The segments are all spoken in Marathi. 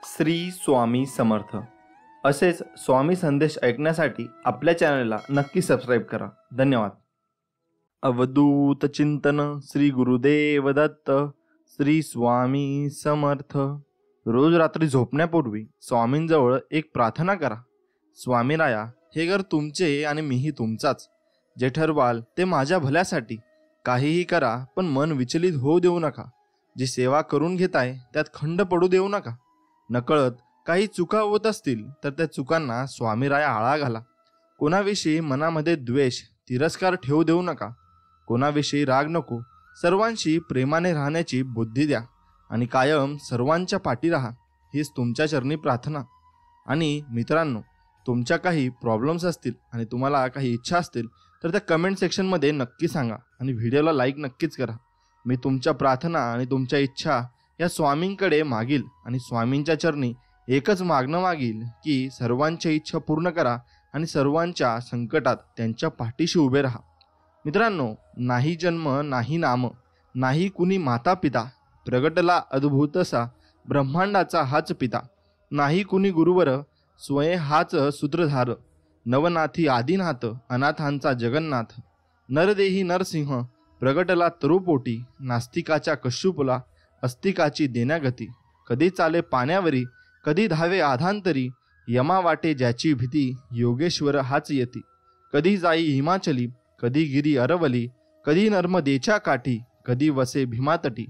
श्री स्वामी समर्थ असेच स्वामी संदेश ऐकण्यासाठी आपल्या चॅनलला नक्की सबस्क्राईब करा. धन्यवाद. अवधूत चिंतन श्री गुरुदेव दत्त. श्री स्वामी समर्थ. रोज रात्री झोपण्यापूर्वी स्वामींजवळ एक प्रार्थना करा. स्वामीराया, हे घर तुमचे आणि मीही तुमचाच. जे ठरवाल ते माझ्या भल्यासाठी. काहीही करा, पण मन विचलित होऊ देऊ नका. जी सेवा करून घेताय त्यात खंड पडू देऊ नका. नकळत काही चुका होत असतील तर त्या चुकांना स्वामीराया आळा घाला. कोणाविषयी मनामध्ये द्वेष, तिरस्कार ठेवू देऊ नका. कोणाविषयी राग नको. सर्वांशी प्रेमाने राहण्याची बुद्धी द्या आणि कायम सर्वांच्या पाठी राहा. हीच तुमच्या चरणी प्रार्थना. आणि मित्रांनो, तुमच्या काही प्रॉब्लेम्स असतील आणि तुम्हाला काही इच्छा असतील तर त्या कमेंट सेक्शनमध्ये नक्की सांगा आणि व्हिडिओला लाईक नक्कीच करा. मी तुमच्या प्रार्थना आणि तुमच्या इच्छा या स्वामींकडे मागील आणि स्वामींच्या चरणी एकच मागणं मागील की सर्वांच्या इच्छा पूर्ण करा आणि सर्वांच्या संकटात त्यांच्या पाठीशी उभे राहा. मित्रांनो, नाही जन्म नाही नाम, नाही कुणी माता पिता. प्रगटला अद्भुतसा ब्रह्मांडाचा हाच पिता. नाही कुणी गुरुवर, स्वयं हाच सूत्रधार. नवनाथी आदिनाथ, अनाथांचा जगन्नाथ. नरदेही नरसिंह, प्रगटला तरुपोटी. नास्तिकाच्या कश्यपुला, अस्तिकाची देण्यागती. कधी चाले पाण्यावरी, कधी धावे आधांतरी. यमा वाटे ज्याची भीती, योगेश्वर हाच येती. कधी जाई हिमाचली, कधी गिरी अरवली. कधी नर्मदेच्या काठी, कधी वसे भीमातटी.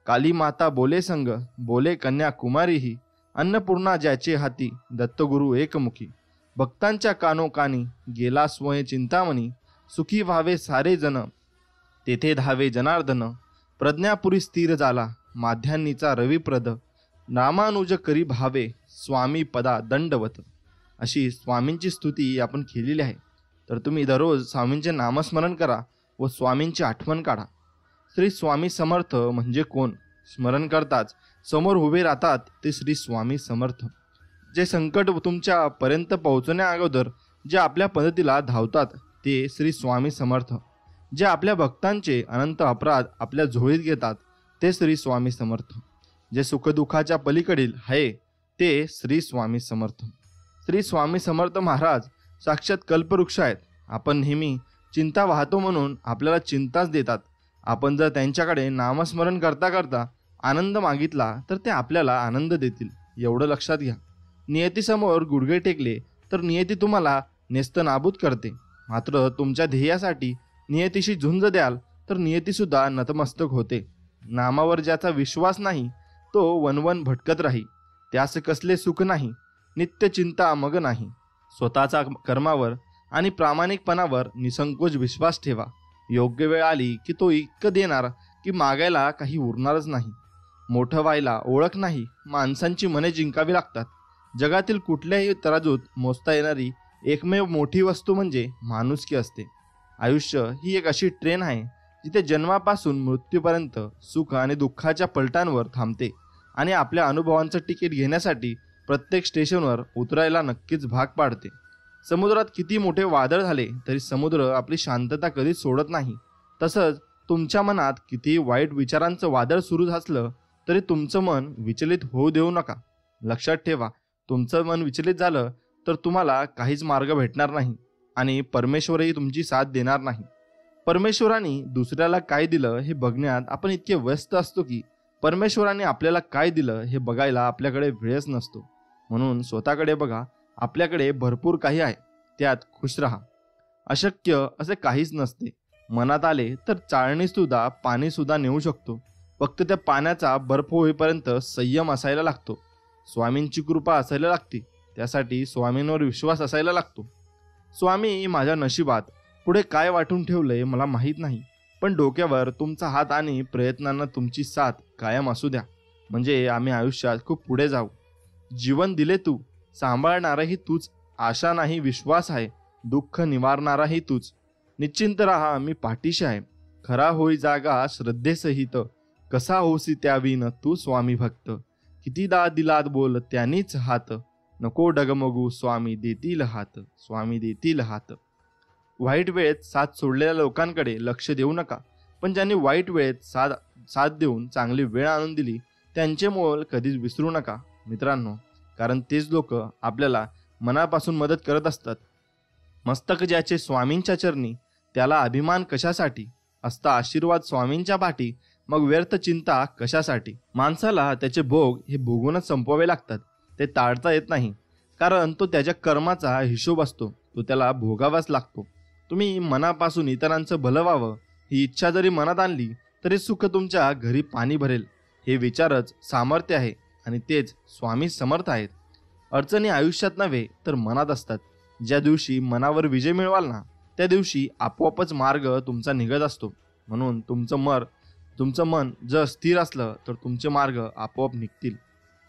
काली माता बोले संग, बोले कन्या कुमारीही. अन्नपूर्णा ज्याचे हाती, दत्तगुरु एकमुखी. भक्तांच्या कानोकानी, गेला स्वयं चिंतामणी. सुखी व्हावे सारे जन, तेथे धावे जनार्दन. प्रज्ञापुरी स्थिर झाला, माध्यान्नीचा रविप्रद. रामानुज करी भावे, स्वामी पदा दंडवत. अशी स्वामींची स्तुती आपण केलेली आहे. तर तुम्ही दररोज स्वामींचे नामस्मरण करा व स्वामींची आठवण काढा. श्री स्वामी समर्थ म्हणजे कोण? स्मरण करताच समोर उभे राहतात ते श्री स्वामी समर्थ. जे संकट तुमच्या पर्यंत पोहोचण्या अगोदर जे आपल्या पद्धतीला धावतात ते श्री स्वामी समर्थ. जे आपल्या भक्तांचे अनंत अपराध आपल्या झोळीत घेतात ते श्री स्वामी समर्थ. जे सुखदुःखाच्या पलीकडील आहे ते श्री स्वामी समर्थ. श्री स्वामी समर्थ महाराज साक्षात कल्पवृक्ष आहेत. आपण नेहमी चिंता वाहतो म्हणून आपल्याला चिंताच देतात. आपण जर त्यांच्याकडे नामस्मरण करता करता आनंद मागितला तर ते आपल्याला आनंद देतील, एवढं लक्षात घ्या. नियतीसमोर गुडघे टेकले तर नियती तुम्हाला नेस्तनाबूत करते. मात्र तुमच्या ध्येयासाठी नियतीशी झुंज द्याल तर नियतीसुद्धा नतमस्तक होते. नामावर ज्याचा विश्वास नाही तो वनवन भटकत राही. त्यास कसले सुख नाही, नित्य चिंता मग नाही. स्वतःचा कर्मावर आणि प्रामाणिकपणावर निसंकोच विश्वास ठेवा. योग्य वेळ आली की तो इतकं देणार की मागायला काही उरणारच नाही. मोठं व्हायला ओळख नाही, माणसांची मने जिंकावी लागतात. जगातील कुठल्याही तराजूत मोजता येणारी एकमेव मोठी वस्तू म्हणजे माणुसकी असते. आयुष्य ही एक अशी ट्रेन आहे जिथे जन्मापासून मृत्यूपर्यंत सुख आणि दुःखाच्या पलटांवर थांबते आणि आपल्या अनुभवांचं तिकीट घेण्यासाठी प्रत्येक स्टेशनवर उतरायला नक्कीच भाग पाडते. समुद्रात किती मोठे वादळ झाले तरी समुद्र आपली शांतता कधीच सोडत नाही. तसंच तुमच्या मनात कितीही वाईट विचारांचं वादळ सुरू असलं तरी तुमचं मन विचलित होऊ देऊ नका. लक्षात ठेवा, तुमचं मन विचलित झालं तर तुम्हाला काहीच मार्ग भेटणार नाही आणि परमेश्वरही तुमची साथ देणार नाही. परमेश्वराने दुसऱ्याला काय दिलं हे बघण्यात आपण इतके व्यस्त असतो की परमेश्वराने आपल्याला काय दिलं हे बघायला आपल्याकडे वेळच नसतो. म्हणून स्वतःकडे बघा. आपल्याकडे भरपूर काही आहे, त्यात खुश राहा. अशक्य असे काहीच नसते. मनात आले तर चाळणीसुद्धा पाणीसुद्धा नेऊ शकतो. फक्त त्या पाण्याचा बर्फ होईपर्यंत संयम असायला लागतो. स्वामींची कृपा असायला लागते. त्यासाठी स्वामींवर विश्वास असायला लागतो. स्वामी, माझ्या नशिबात पुढे काय वाटून ठेवलंय मला माहीत नाही, पण डोक्यावर तुमचा हात आणि प्रयत्नांना तुमची साथ कायम असू द्या. म्हणजे आम्ही आयुष्यात खूप पुढे जाऊ. जीवन दिले तू, सांभाळणाराही तूच. आशा नाही विश्वास आहे, दुःख निवारणाराही तूच. निश्चिंत राहा, मी पाठीशी आहे. खरा होई जागा श्रद्धेसहित, कसा होसी त्याविन तू स्वामी भक्त. कितीदा दिलात बोल त्यांनीच हात, नको डगमगू स्वामी देतील हात. स्वामी देतील हात. वाईट वेळेत साथ सोडलेल्या लोकांकडे लक्ष देऊ नका, पण ज्यांनी वाईट वेळेत साथ देऊन चांगली वेळ आणून दिली त्यांचे मोल कधीच विसरू नका. मित्रांनो, कारण तेच लोक आपल्याला मनापासून मदत करत असतात. मस्तक ज्याचे स्वामींच्या चरणी त्याला अभिमान कशासाठी, असता आशीर्वाद स्वामींच्या पाठी मग व्यर्थ चिंता कशासाठी. माणसाला त्याचे भोग हे भोगूनच संपवावे लागतात, ते टाळता येत नाही. कारण तो त्याच्या कर्माचा हिशोब असतो, तो त्याला भोगावाच लागतो. तुम्ही मनापासून इतरांचं भलं व्हावं ही इच्छा जरी मनात आणली तरी सुख तुमच्या घरी पाणी भरेल. हे विचारच सामर्थ्य आहे आणि तेच स्वामी समर्थ आहेत. अडचणी आयुष्यात नव्हे तर मनात असतात. ज्या दिवशी मनावर विजय मिळवाल ना, त्या दिवशी आपोआपच मार्ग तुमचा निघत असतो. म्हणून तुमचं मन जर स्थिर असलं तर तुमचे मार्ग आपोआप निघतील.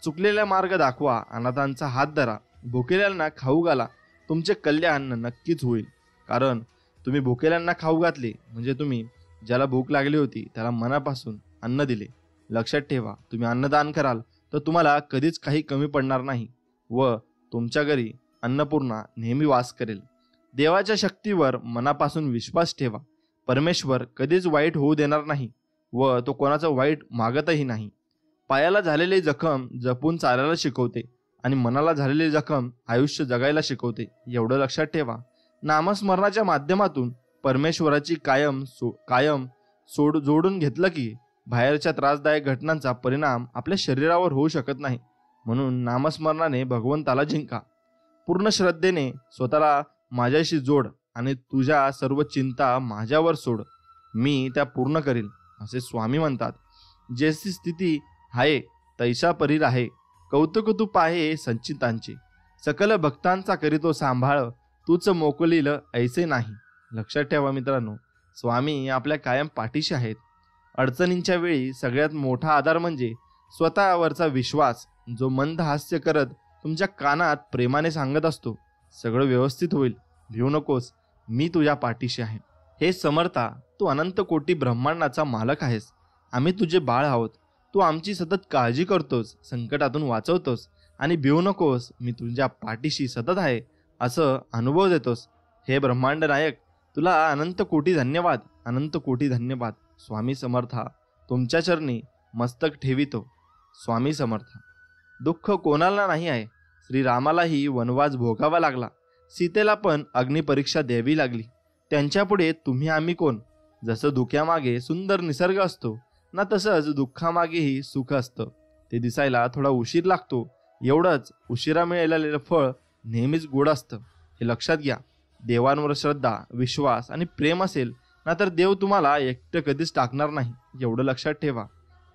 चुकलेला मार्ग दाखवा, अनाथांचा हात धरा, भुकेल्यांना खाऊ घाला, तुमचे कल्याण नक्कीच होईल. कारण तुम्ही भुकेल्यांना खाऊ घातले म्हणजे तुम्ही ज्याला भूक लागली होती त्याला मनापासून अन्न दिले. लक्षात ठेवा, तुम्ही अन्नदान कराल तर तुम्हाला कधीच काही कमी पडणार नाही व तुमच्या घरी अन्नपूर्णा नेहमी वास करेल. देवाच्या शक्तीवर मनापासून विश्वास ठेवा. परमेश्वर कधीच वाईट होऊ देणार नाही व तो कोणाचं वाईट मागतही नाही. पायाला झालेले जखम जपून चालायला शिकवते आणि मनाला झालेले जखम आयुष्य जगायला शिकवते. एवढं लक्षात ठेवा. नामस्मरणाच्या माध्यमातून परमेश्वराची कायम जोडून घेतलं की बाहेरच्या त्रासदायक घटनांचा परिणाम आपल्या शरीरावर होऊ शकत नाही. म्हणून नामस्मरणाने भगवंताला जिंका. पूर्ण श्रद्धेने स्वतःला माझ्याशी जोड आणि तुझ्या सर्व चिंता माझ्यावर सोड, मी त्या पूर्ण करील असे स्वामी म्हणतात. जैसी स्थिती आहे तैसा परी आहे, कौतुक तू पाहे संचितांचे, सकल भक्तांचा करीतो सांभाळ, तूच मोकलील ऐसे नाही. लक्षात ठेवा मित्रांनो, स्वामी आपल्या कायम पाठीशी आहेत. अडचणींच्या वेळी सगळ्यात मोठा आधार म्हणजे स्वतःवरचा विश्वास, जो मंद हास्य करत तुमच्या कानात प्रेमाने सांगत असतो, सगळं व्यवस्थित होईल, भिवू नकोस, मी तुझ्या पाठीशी आहे. हे समर्था, तू अनंत कोटी ब्रह्मांडाचा मालक आहेस. आम्ही तुझे बाळ आहोत. तू आमची सतत काळजी करतोस, संकटातून वाचवतोस आणि भिवू नकोस, मी तुझ्या पाठीशी सतत आहे असं अनुभव देतोस. हे ब्रह्मांड नायक, तुला अनंत कोटी धन्यवाद, अनंत कोटी धन्यवाद. स्वामी समर्था, तुमच्या चरणी मस्तक ठेवितो. स्वामी समर्था. दुःख कोणाला नाही आहे. श्रीरामालाही वनवास भोगावा लागला, सीतेला पण अग्निपरीक्षा द्यावी लागली. त्यांच्यापुढे तुम्ही आम्ही कोण. जसं धुक्यामागे सुंदर निसर्ग असतो ना, तसंच दुःखामागेही सुख असतं. ते दिसायला थोडा उशीर लागतो, एवढंच उशिरा मिळालेलं फळ नेहमीच गोड असतं. हे लक्षात घ्या. देवांवर श्रद्धा, विश्वास आणि प्रेम असेल ना तर देव तुम्हाला एकटं कधीच टाकणार नाही. एवढं लक्षात ठेवा.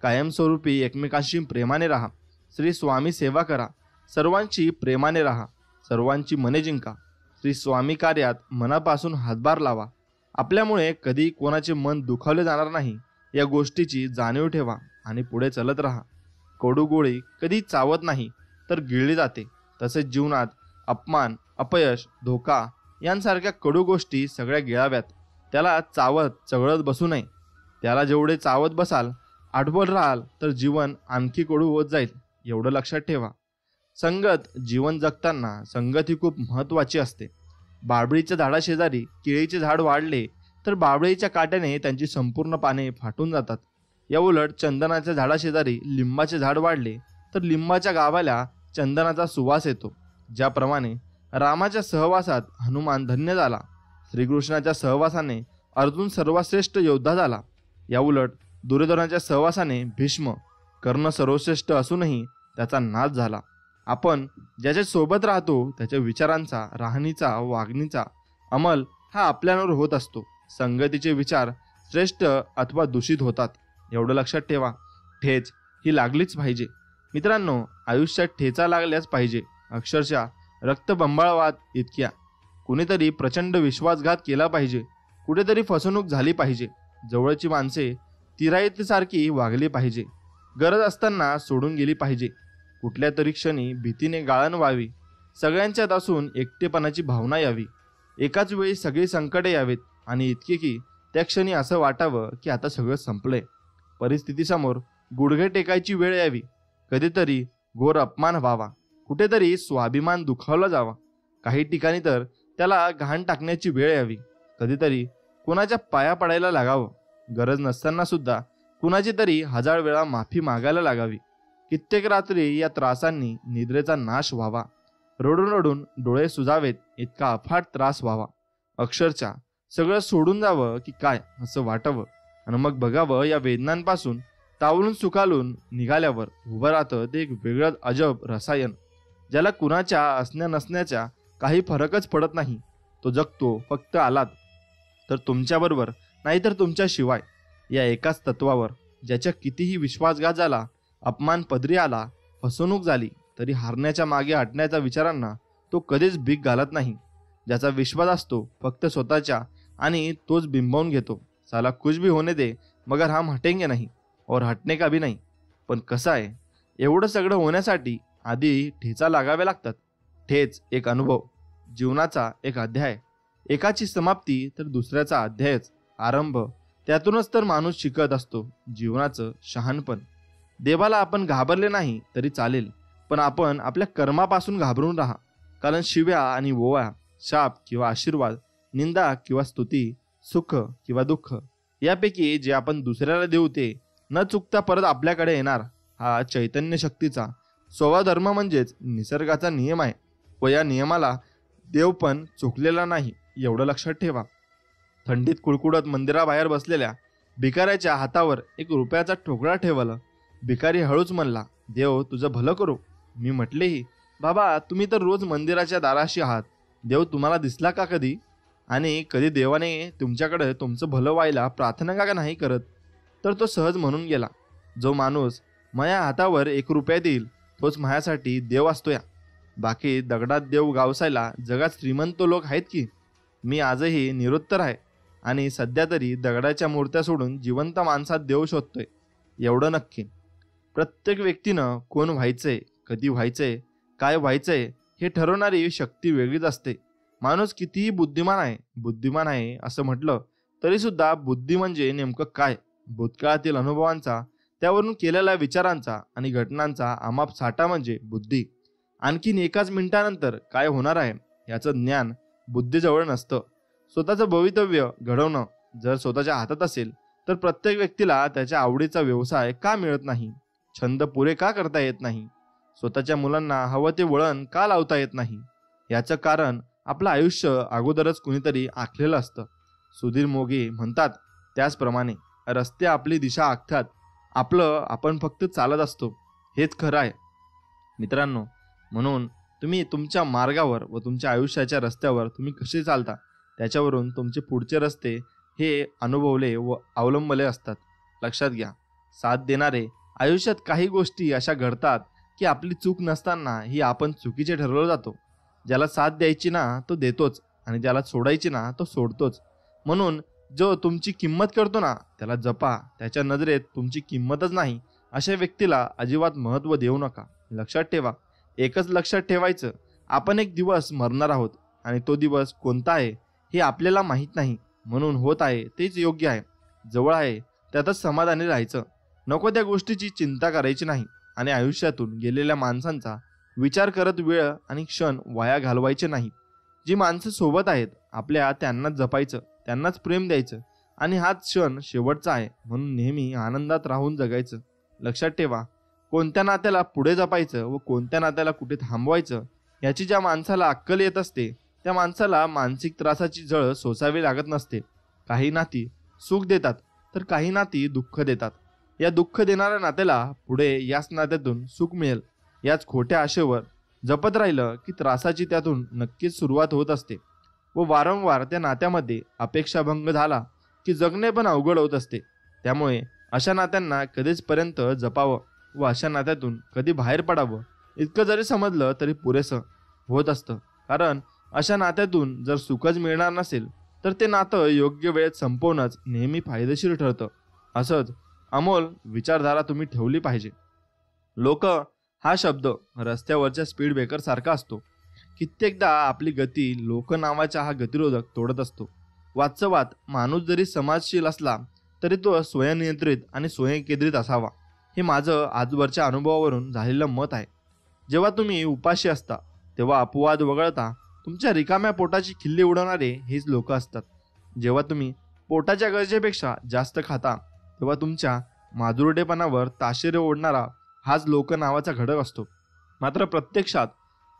कायमस्वरूपी एकमेकांशी प्रेमाने राहा. श्री स्वामी सेवा करा. सर्वांची प्रेमाने राहा. सर्वांची मने जिंका. श्री स्वामी कार्यात मनापासून हातभार लावा. आपल्यामुळे कधी कोणाचे मन दुखावले जाणार नाही या गोष्टीची जाणीव ठेवा आणि पुढे चलत राहा. कडू गोळी कधी चावत नाही तर गिळली जाते. तसेच जीवनात अपमान, अपयश, धोका यांसारख्या कडू गोष्टी सगळ्या गिळाव्यात. त्याला चावत चघळत बसू नये. त्याला जेवढे चावत बसाल, आठवत राहाल तर जीवन आणखी कडू होत जाईल. एवढं लक्षात ठेवा. संगत, जीवन जगताना संगत ही खूप महत्त्वाची असते. बाभळीच्या झाडाशेजारी केळीचे झाड वाढले तर बाभळीच्या काट्याने त्यांची संपूर्ण पाने फाटून जातात. या उलट चंदनाच्या झाडाशेजारी लिंबाचे झाड वाढले तर लिंबाच्या गावाला चंदनाचा सुवास येतो. ज्याप्रमाणे रामाच्या सहवासात हनुमान धन्य झाला, श्रीकृष्णाच्या सहवासाने अर्जुन सर्वश्रेष्ठ योद्धा झाला. या उलट दुर्योधनाच्या सहवासाने भीष्म, कर्ण सर्वश्रेष्ठ असूनही त्याचा नाश झाला. आपण ज्याच्या सोबत राहतो त्याच्या विचारांचा, राहणीचा, वागणीचा अंमल हा आपल्यावर होत असतो. संगतीचे विचार श्रेष्ठ अथवा दूषित होतात. एवढं लक्षात ठेवा. ठेच ही लागलीच पाहिजे. मित्रांनो, आयुष्यात ठेचा लागल्याच पाहिजे. अक्षरशः रक्तबंबाळवाद इतक्या. कुणीतरी प्रचंड विश्वासघात केला पाहिजे. कुठेतरी फसवणूक झाली पाहिजे. जवळची माणसे तिराईतसारखी वागली पाहिजे. गरज असताना सोडून गेली पाहिजे. कुठल्या तरी क्षणी भीतीने गाळण व्हावी. सगळ्यांच्यात असून एकटेपणाची भावना यावी. एकाच वेळी सगळी संकटे यावेत आणि इतके की त्या क्षणी असं वाटावं की आता सगळं संपलंय. परिस्थितीसमोर गुडघे टेकायची वेळ यावी. कधीतरी घोर अपमान व्हावा. कुठेतरी स्वाभिमान दुखावला जावा. काही ठिकाणी तर त्याला घाण टाकण्याची वेळ यावी. कधीतरी कुणाच्या पाया पडायला लागावं. गरज नसताना सुद्धा कुणाची तरी हजार वेळा माफी मागायला लागावी. कित्येक रात्री या त्रासांनी निद्रेचा नाश व्हावा. रडून रडून डोळे सुजावेत इतका अफाट त्रास व्हावा. अक्षरशः सगळं सोडून जावं की काय असं वाटावं आणि मग बघावं या वेदनांपासून तावलून सुखालून निघाल्यावर उभं राहतं ते एक वेगळंच अजब रसायन, ज्याला कुणाच्या असण्या नसण्याच्या काही फरकच पडत नाही. तो जगतो फक्त आलात तर तुमच्याबरोबर, नाहीतर तुमच्याशिवाय, या एकाच तत्वावर. ज्याच्या कितीही विश्वासघात झाला, अपमान पदरी आला, फसवणूक झाली, तरी हारण्याच्या मागे हटण्याच्या विचारांना तो कधीच भीक घालत नाही. ज्याचा विश्वास असतो फक्त स्वतःच्या आणि तोच बिंबवून घेतो. साला कुछ भी होने दे मगर हम हटेंगे नहीं और हटने का भी नहीं. पण कसं आहे, एवढं सगळं होण्यासाठी आधी ठेचा लागावे लागतात. ठेच एक अनुभव, जीवनाचा एक अध्याय. एकाची समाप्ती तर दुसऱ्याचा अध्यायच आरंभ. त्यातूनच तर माणूस शिकत असतो जीवनाचं शहाणपण. देवाला आपण घाबरले नाही तरी चालेल, पण आपण आपल्या कर्मापासून घाबरून राहा. कारण शिव्या आणि ओवाळा, शाप किंवा आशीर्वाद, निंदा किंवा स्तुती, सुख किंवा दुःख, यापैकी जे आपण दुसऱ्याला देऊ ते न चुकता परत आपल्याकडे येणार. हा चैतन्य शक्तीचा स्वभावधर्म म्हणजेच निसर्गाचा नियम आहे. व या नियमाला देव पण चुकलेला नाही, एवढं लक्षात ठेवा. थंडीत कुळकुळत मंदिराबाहेर बसलेल्या भिकाऱ्याच्या हातावर एक रुपयाचा ठोकळा ठेवला. भिकारी हळूच म्हणला, देव तुझं भलं करो. मी म्हटलेही, बाबा तुम्ही तर रोज मंदिराच्या दाराशी आहात, देव तुम्हाला दिसला का कधी? आणि कधी देवाने तुमच्याकडे तुमचं भलं व्हायला प्रार्थना का नाही करत? तर तो सहज म्हणून गेला, जो माणूस माझ्या हातावर 1 रुपया देईल तोच माझ्यासाठी देव असतो. या बाकी दगडात देव गावसायला जगात श्रीमंत लोक आहेत की. मी आजही निरुत्तर आहे आणि सध्या तरी दगडाच्या मूर्त्या सोडून जिवंत माणसात देव शोधतोय, एवढं नक्की. प्रत्येक व्यक्तीनं कोण व्हायचंय, कधी व्हायचंय, काय व्हायचंय हे ठरवणारी शक्ती वेगळीच असते. माणूस कितीही बुद्धिमान आहे असं म्हटलं तरी सुद्धा बुद्धी म्हणजे नेमकं काय? भूतकाळातील अनुभवांचा, त्यावरून केलेल्या विचारांचा आणि घटनांचा अमाप साठा म्हणजे बुद्धी. आणखीन एकाच मिनिटानंतर काय होणार आहे याचं ज्ञान बुद्धीजवळ नसतं. स्वतःचं भवितव्य घडवणं जर स्वतःच्या हातात असेल तर प्रत्येक व्यक्तीला त्याच्या आवडीचा व्यवसाय का मिळत नाही, छंद पुरे का करता येत नाही, स्वतःच्या मुलांना हवं ते वळण का लावता येत नाही? याचं कारण आपलं आयुष्य अगोदरच कुणीतरी आखलेलं असतं. सुधीर मोघे म्हणतात त्याचप्रमाणे रस्ते आपली दिशा आखतात, आपलं आपण फक्त चालत असतो. हेच खरं आहे मित्रांनो. म्हणून तुम्ही तुमच्या मार्गावर व तुमच्या आयुष्याच्या रस्त्यावर तुम्ही कसे चालता त्याच्यावरून तुमचे पुढचे रस्ते हे अनुभवले व अवलंबले असतात. लक्षात घ्या, साथ देणारे आयुष्यात काही गोष्टी अशा घडतात की आपली चूक नसताना ही आपण चुकीचे ठरवलं जातो. ज्याला साथ द्यायची ना तो देतोच आणि ज्याला सोडायची ना तो सोडतोच. म्हणून जो तुमची किंमत करतो ना त्याला जपा. त्याच्या नजरेत तुमची किंमतच नाही अशा व्यक्तीला अजिबात महत्त्व देऊ नका. लक्षात ठेवा, एकच लक्षात ठेवायचं, आपण एक दिवस मरणार आहोत आणि तो दिवस कोणता आहे हे आपल्याला माहीत नाही. म्हणून होत आहे तेच योग्य आहे, जवळ आहे त्यातच समाधानी राहायचं. नको त्या गोष्टीची चिंता करायची नाही आणि आयुष्यातून गेलेल्या माणसांचा विचार करत वेळ आणि क्षण वाया घालवायचे नाहीत. जी माणसं सोबत आहेत आपल्या त्यांनाच जपायचं, त्यांनाच प्रेम द्यायचं आणि हाच क्षण शेवटचा आहे म्हणून नेहमी आनंदात राहून जगायचं. लक्षात ठेवा, कोणत्या नात्याला पुढे जपायचं व कोणत्या नात्याला कुठे थांबवायचं याची ज्या माणसाला अक्कल येत असते त्या माणसाला मानसिक त्रासाची झळ सोसावी लागत नसते. काही नाती सुख देतात तर काही नाती दुःख देतात. या दुःख देणाऱ्या नात्याला पुढे याच नात्यातून सुख मिळेल याच खोट्या आशेवर जपत राहिलं की त्रासाची त्यातून नक्कीच सुरुवात होत असते व वारंवार त्या नात्यामध्ये अपेक्षाभंग झाला की जगणे पण अवघड होत असते. त्यामुळे अशा नात्यांना कधीच पर्यंत जपावं व अशा नात्यातून कधी बाहेर पडावं इतकं जरी समजलं तरी पुरेसं होत असतं. कारण अशा नात्यातून जर सुखच मिळणार नसेल तर ते नातं योग्य वेळेत संपवणंच नेहमी फायदेशीर ठरतं. असंच अमोल विचारधारा तुम्ही ठेवली पाहिजे. लोक हा शब्द रस्त्यावरच्या स्पीड ब्रेकर सारखा असतो. कित्येकदा आपली गती लोक नावाचा हा गतिरोधक तोडत असतो. वास्तवात माणूस जरी समाजशील असला तरी तो स्वयंनियंत्रित आणि स्वयंकेंद्रित असावा, हे माझं आजवरच्या अनुभवावरून झालेलं मत आहे. जेव्हा तुम्ही उपाशी असता तेव्हा अपवाद वगळता तुमच्या रिकाम्या पोटाची खिल्ली उडवणारे हेच लोक असतात. जेव्हा तुम्ही पोटाच्या गरजेपेक्षा जास्त खाता तेव्हा तुमच्या माजुरडेपणावर ताशेरे ओढणारा हाच लोक नावाचा घटक असतो. मात्र प्रत्यक्षात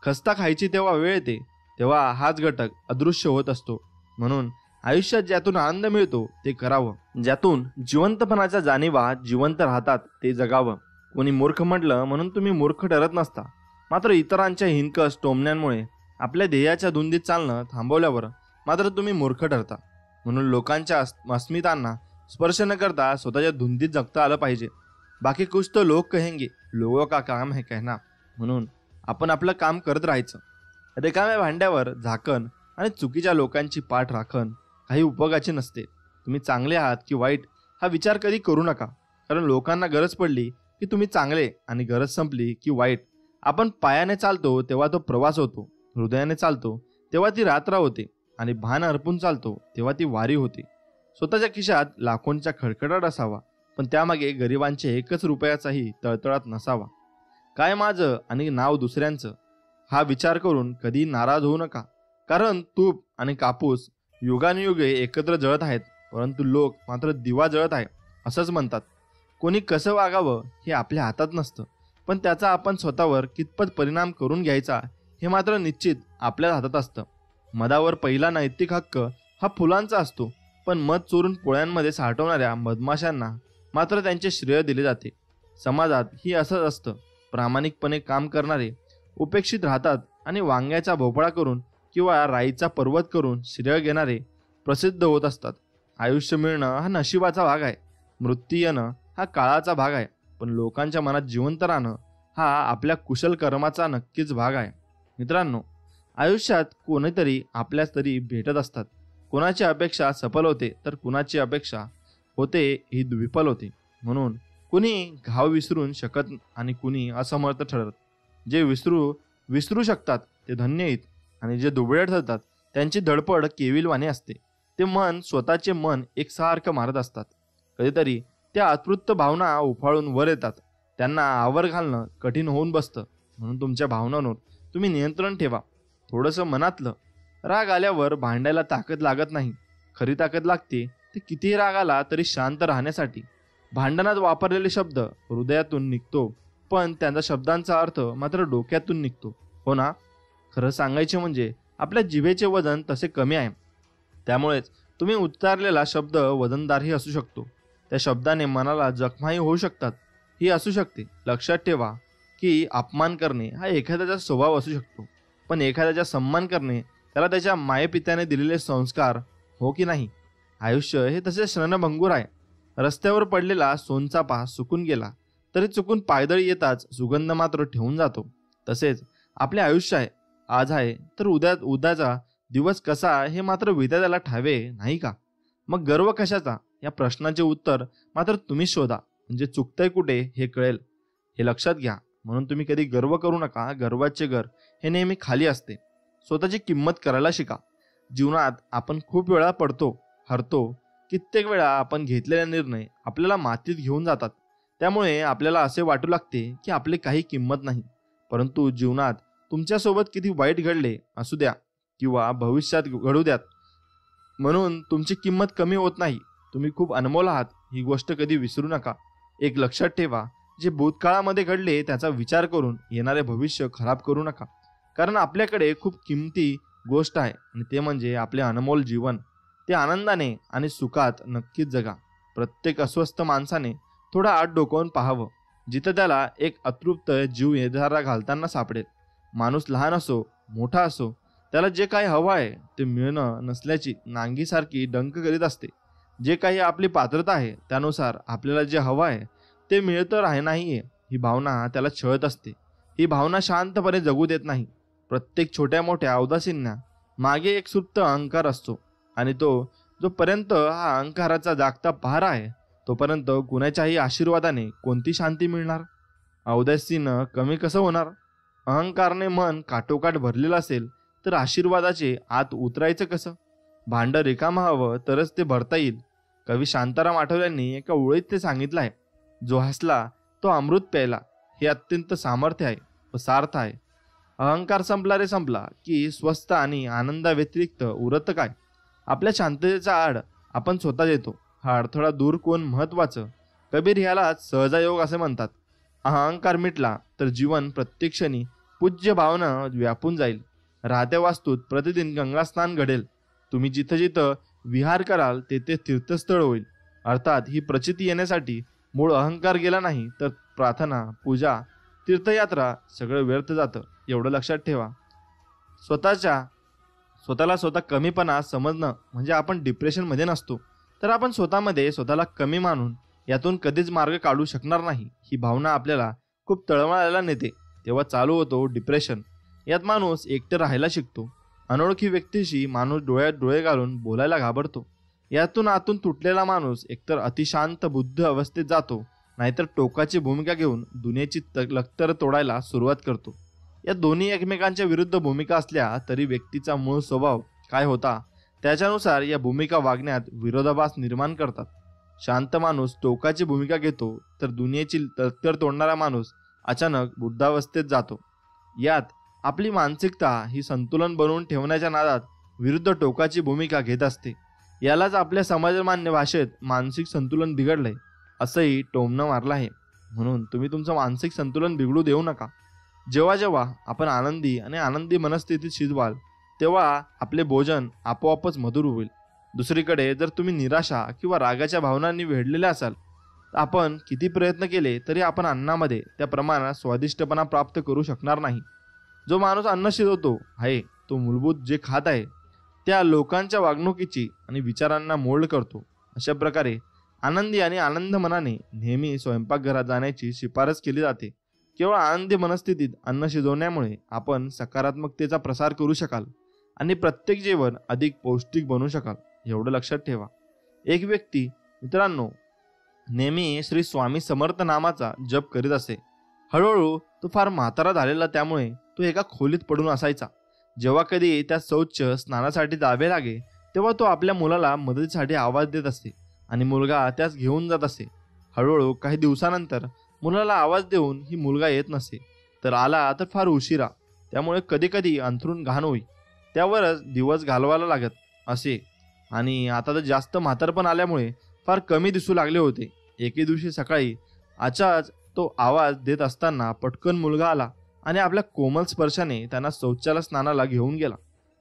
खस्ता खायची तेव्हा वेळ येते तेव्हा हाच घटक अदृश्य होत असतो. म्हणून आयुष्यात ज्यातून आनंद मिळतो ते करावं, ज्यातून जिवंतपणाच्या जाणीवा जिवंत राहतात ते जगावं. कोणी मूर्ख म्हटलं म्हणून तुम्ही मूर्ख ठरत नसता, मात्र इतरांच्या हिणकस टोमण्यांमुळे आपल्या ध्येयाच्या धुंदीत चालणं थांबवल्यावर मात्र तुम्ही मूर्ख ठरता. म्हणून लोकांच्या अस्मितांना स्पर्श न करता स्वतःच्या धुंदीत जगता आलं पाहिजे. बाकी कुछ तो लोग कहेंगे, लोगों का काम है कहना. म्हणून आपण आपलं काम करत राहायचं. रिकाम्या भांड्यावर झाकण आणि चुकीच्या लोकांची पाठ राखण काही उपयोगाची नसते. तुम्ही चांगले आहात की वाईट हा विचार कधी करू नका, कारण लोकांना गरज पडली की तुम्ही चांगले आणि गरज संपली की वाईट. आपण पायाने चालतो तेव्हा तो प्रवास होतो, हृदयाने चालतो तेव्हा ती रात्र होते आणि भान अर्पून चालतो तेव्हा ती वारी होते. स्वतःच्या खिशात लाखोंचा खडखडाट असावा, पण त्यामागे गरिबांचे 1 रुपयाचाही तळतळाट नसावा. काय माझं आणि नाव दुसऱ्यांचं हा विचार करून कधी नाराज होऊ नका, कारण तूप आणि कापूस युगानुयुगे एकत्र जळत आहेत, परंतु लोक मात्र दिवा जळत आहे असंच म्हणतात. कोणी कसं वागावं हे आपल्या हातात नसतं, पण त्याचा आपण स्वतःवर कितपत परिणाम करून घ्यायचा हे मात्र निश्चित आपल्या हातात असतं. मधावर पहिला नैतिक हक्क हा फुलांचा असतो, पण मध चोरून पोळ्यांमध्ये साठवणाऱ्या मधमाशांना मात्र त्यांचे श्रेय दिले जाते. समाजात ही असंच असतं. प्रामाणिकपणे काम करणारे उपेक्षित राहतात आणि वांग्याचा भोपळा करून किंवा राईचा पर्वत करून श्रेय घेणारे प्रसिद्ध होत असतात. आयुष्य मिळणं हा नशिबाचा भाग आहे, मृत्यू येणं हा काळाचा भाग आहे, पण लोकांच्या मनात जिवंत राहणं हा आपल्या कुशल कर्माचा नक्कीच भाग आहे. मित्रांनो, आयुष्यात कोणीतरी आपल्यास तरी भेटत असतात. कोणाची अपेक्षा सफल होते तर कुणाची अपेक्षा होते ही विफल होते. म्हणून कुणी घाव विसरून शकत आणि कुणी असमर्थ ठरत. जे विसरू शकतात ते धन्य आहेत आणि जे दुबळे ठरतात त्यांची धडपड केविलवाणी असते. ते मन स्वतःचे मन एकसारखं मारत असतात. कधीतरी त्या अतृप्त भावना उफाळून वर येतात. त्यांना आवर घालणं कठीण होऊन बसतं. म्हणून तुमच्या भावनांवर तुम्ही नियंत्रण ठेवा. थोडंसं मनातलं. राग आल्यावर भांडायला ताकद लागत नाही, खरी ताकद लागते ते कितीही राग आला तरी शांत राहण्यासाठी. भांडणात वापरलेले शब्द हृदयातून निघतो, पण त्यांचा शब्दांचा अर्थ मात्र डोक्यातून निघतो. हो ना? खरं सांगायचे म्हणजे आपल्या जिभेचे वजन तसे कमी आहे. त्यामुळेच तुम्ही उच्चारलेला शब्द वजनदारही असू शकतो. त्या शब्दाने मनाला जखमाही होऊ शकतात, ही असू शकते. लक्षात ठेवा की अपमान करणे हा एखाद्याचा स्वभाव असू शकतो, पण एखाद्याचा सन्मान करणे त्याला त्याच्या मायेपित्याने दिलेले संस्कार हो की नाही. आयुष्य हे तसे क्षणभंगूर आहे. रस्त्यावर पडलेला सोनचाफा सुकून गेला तरी चुकून पायदळी येताच सुगंध मात्र ठेवून जातो. तसेच आपले आयुष्य आहे. आज आहे तर उद्याचा दिवस कसा हे मात्र विधात्याला ठावे नाही का? मग गर्व कशाचा या प्रश्नाचे उत्तर मात्र तुम्ही शोधा, म्हणजे चुकतंय कुठे हे कळेल. हे लक्षात घ्या. म्हणून तुम्ही कधी गर्व करू नका. गर्वाचे घर हे नेहमी खाली असते. स्वतःची किंमत करायला शिका. जीवनात आपण खूप वेळा पडतो, हरतो. कित्येक वेळा आपण घेतलेले निर्णय आपल्याला मातीत घेऊन जातात. त्यामुळे आपल्याला असे वाटू लागते की आपली काही किंमत नाही. परंतु जीवनात तुमच्यासोबत किती वाईट घडले असू द्या किंवा भविष्यात घडू द्यात, म्हणून तुमची किंमत कमी होत नाही. तुम्ही खूप अनमोल आहात ही गोष्ट कधी विसरू नका. एक लक्षात ठेवा, जे भूतकाळामध्ये घडले त्याचा विचार करून येणारे भविष्य खराब करू नका. कारण आपल्याकडे खूप किमती गोष्ट आहे आणि ते म्हणजे आपले अनमोल जीवन. ते आनंदाने आणि सुखात नक्कीच जगा. प्रत्येक अस्वस्थ माणसाने थोडं आत डोकावून पाहावं, जिथं त्याला एक अतृप्त जीव येधारा घालताना सापडेल. माणूस लहान असो मोठा असो, त्याला जे काही हवं आहे ते मिळणं नसल्याची नांगीसारखी डंक करीत असते. जे काही आपली पात्रता आहे त्यानुसार आपल्याला जे हवं आहे ते मिळतं नाहीये ही भावना त्याला छळत असते. ही भावना शांतपणे जगू देत नाही. प्रत्येक छोट्या मोठ्या उदासींना मागे एक सुप्त अहंकार असतो आणि तो जोपर्यंत हा अहंकाराचा जागता पहारा आहे तोपर्यंत कुणाच्याही आशीर्वादाने कोणती शांती मिळणार? औदासीनं कमी कसं होणार? अहंकारने मन काठोकाठ भरलेलं असेल तर आशीर्वादाचे आत उतरायचं कसं? भांड रिकामं हवं तरच ते भरता येईल. कवी शांताराम आठवल्यांनी एका ओळीत ते सांगितलं आहे, जो हसला तो अमृत प्यायला. हे अत्यंत सामर्थ्य आहे व सार्थ आहे. अहंकार संपला रे संपला की स्वस्थ आणि आनंदाव्यतिरिक्त उरत काय? आपल्या शांततेचा आड आपण स्वतः येतो. हा अडथळा दूर कोण महत्वाचं? कबीर ह्याला सहजायोग असे म्हणतात. अहंकार मिटला तर जीवन प्रत्येक क्षणी पूज्य भावना व्यापून जाईल. राहत्या वास्तूत प्रतिदिन गंगास्नान घडेल. तुम्ही जिथं जिथं विहार कराल तेथे तीर्थस्थळ होईल. अर्थात ही प्रचिती येण्यासाठी मूळ अहंकार गेला नाही तर प्रार्थना, पूजा, तीर्थयात्रा सगळं व्यर्थ जातं. एवढं लक्षात ठेवा. स्वतःला स्वतः कमीपणा समजणं म्हणजे आपण डिप्रेशनमध्ये नसतो, तर आपण स्वतःमध्ये स्वतःला कमी मानून यातून कधीच मार्ग काढू शकणार नाही. ही भावना आपल्याला खूप तळमळायला नेते. तेव्हा चालू होतो डिप्रेशन. यात माणूस एकटं राहायला शिकतो. अनोळखी व्यक्तीशी माणूस डोळ्यात डोळे घालून बोलायला घाबरतो. यातून आतून तुटलेला माणूस एकतर अतिशांत बुद्ध अवस्थेत जातो, नाहीतर टोकाची भूमिका घेऊन दुनियेची लक्तर तोडायला सुरुवात करतो. या दोन्ही एकमेकांच्या विरुद्ध भूमिका असल्या तरी व्यक्तीचा मूळ स्वभाव काय होता त्याच्यानुसार या भूमिका वागण्यात विरोधाभास निर्माण करतात. शांत माणूस टोकाची भूमिका घेतो तर दुनियेची लक्तर तोडणारा माणूस अचानक बुद्धावस्थेत जातो. यात आपली मानसिकता ही संतुलन बनवून ठेवण्याच्या नादात विरुद्ध टोकाची भूमिका घेत असते. यालाच आपल्या समाजमान्य भाषेत मानसिक संतुलन बिघडलंय असंही टोमणं मारलं आहे. म्हणून तुम्ही तुमचं मानसिक संतुलन बिघडू देऊ नका. जेव्हा जेव्हा आपण आनंदी मनस्थितीत शिजवाल तेव्हा आपले भोजन आपोआपच मधुर होईल. दुसरीकडे जर तुम्ही निराशा किंवा रागाच्या भावनांनी वेढलेले असाल तर आपण किती प्रयत्न केले तरी आपण अन्नामध्ये त्या प्रमाणात स्वादिष्टपणा प्राप्त करू शकणार नाही. जो माणूस अन्न शिजवतो आहे तो मूलभूत जे खात आहे त्या लोकांच्या वागणुकीची आणि विचारांना मोल्ड करतो. अशा प्रकारे आनंदी आणि आनंद मनाने नेहमी स्वयंपाकघरात जाण्याची शिफारस केली जाते. केवळ आनंदी मनस्थितीत अन्न शिजवण्यामुळे आपण सकारात्मकतेचा प्रसार करू शकाल आणि प्रत्येक जेवण अधिक पौष्टिक बनवू शकाल. एवढं लक्षात ठेवा. एक व्यक्ती मित्रांनो नेहमी श्री स्वामी समर्थ नामाचा जप करीत असे. हळूहळू तो फार म्हातारा झालेला, त्यामुळे तो एका खोलीत पडून असायचा. जेव्हा कधी त्या शौच स्नानासाठी जावे लागे तेव्हा तो आपल्या मुलाला मदतीसाठी आवाज देत असे आणि मुलगा त्यास घेऊन जात असे. हळूहळू काही दिवसानंतर मुलाला आवाज देऊन ही मुलगा येत नसे, तर आला तर फार उशिरा. त्यामुळे कधी कधी अंथरूण घाण होई, त्यावरच दिवस घालवायला लागत असे. आणि आता तर जास्त म्हातारपण आल्यामुळे फार कमी दिसू लागले होते. एके दिवशी सकाळी अचाच तो आवाज देत असताना पटकन मुलगा आला आणि आपल्या कोमल स्पर्शाने त्यांना शौचालय स्नानाला घेऊन गेला.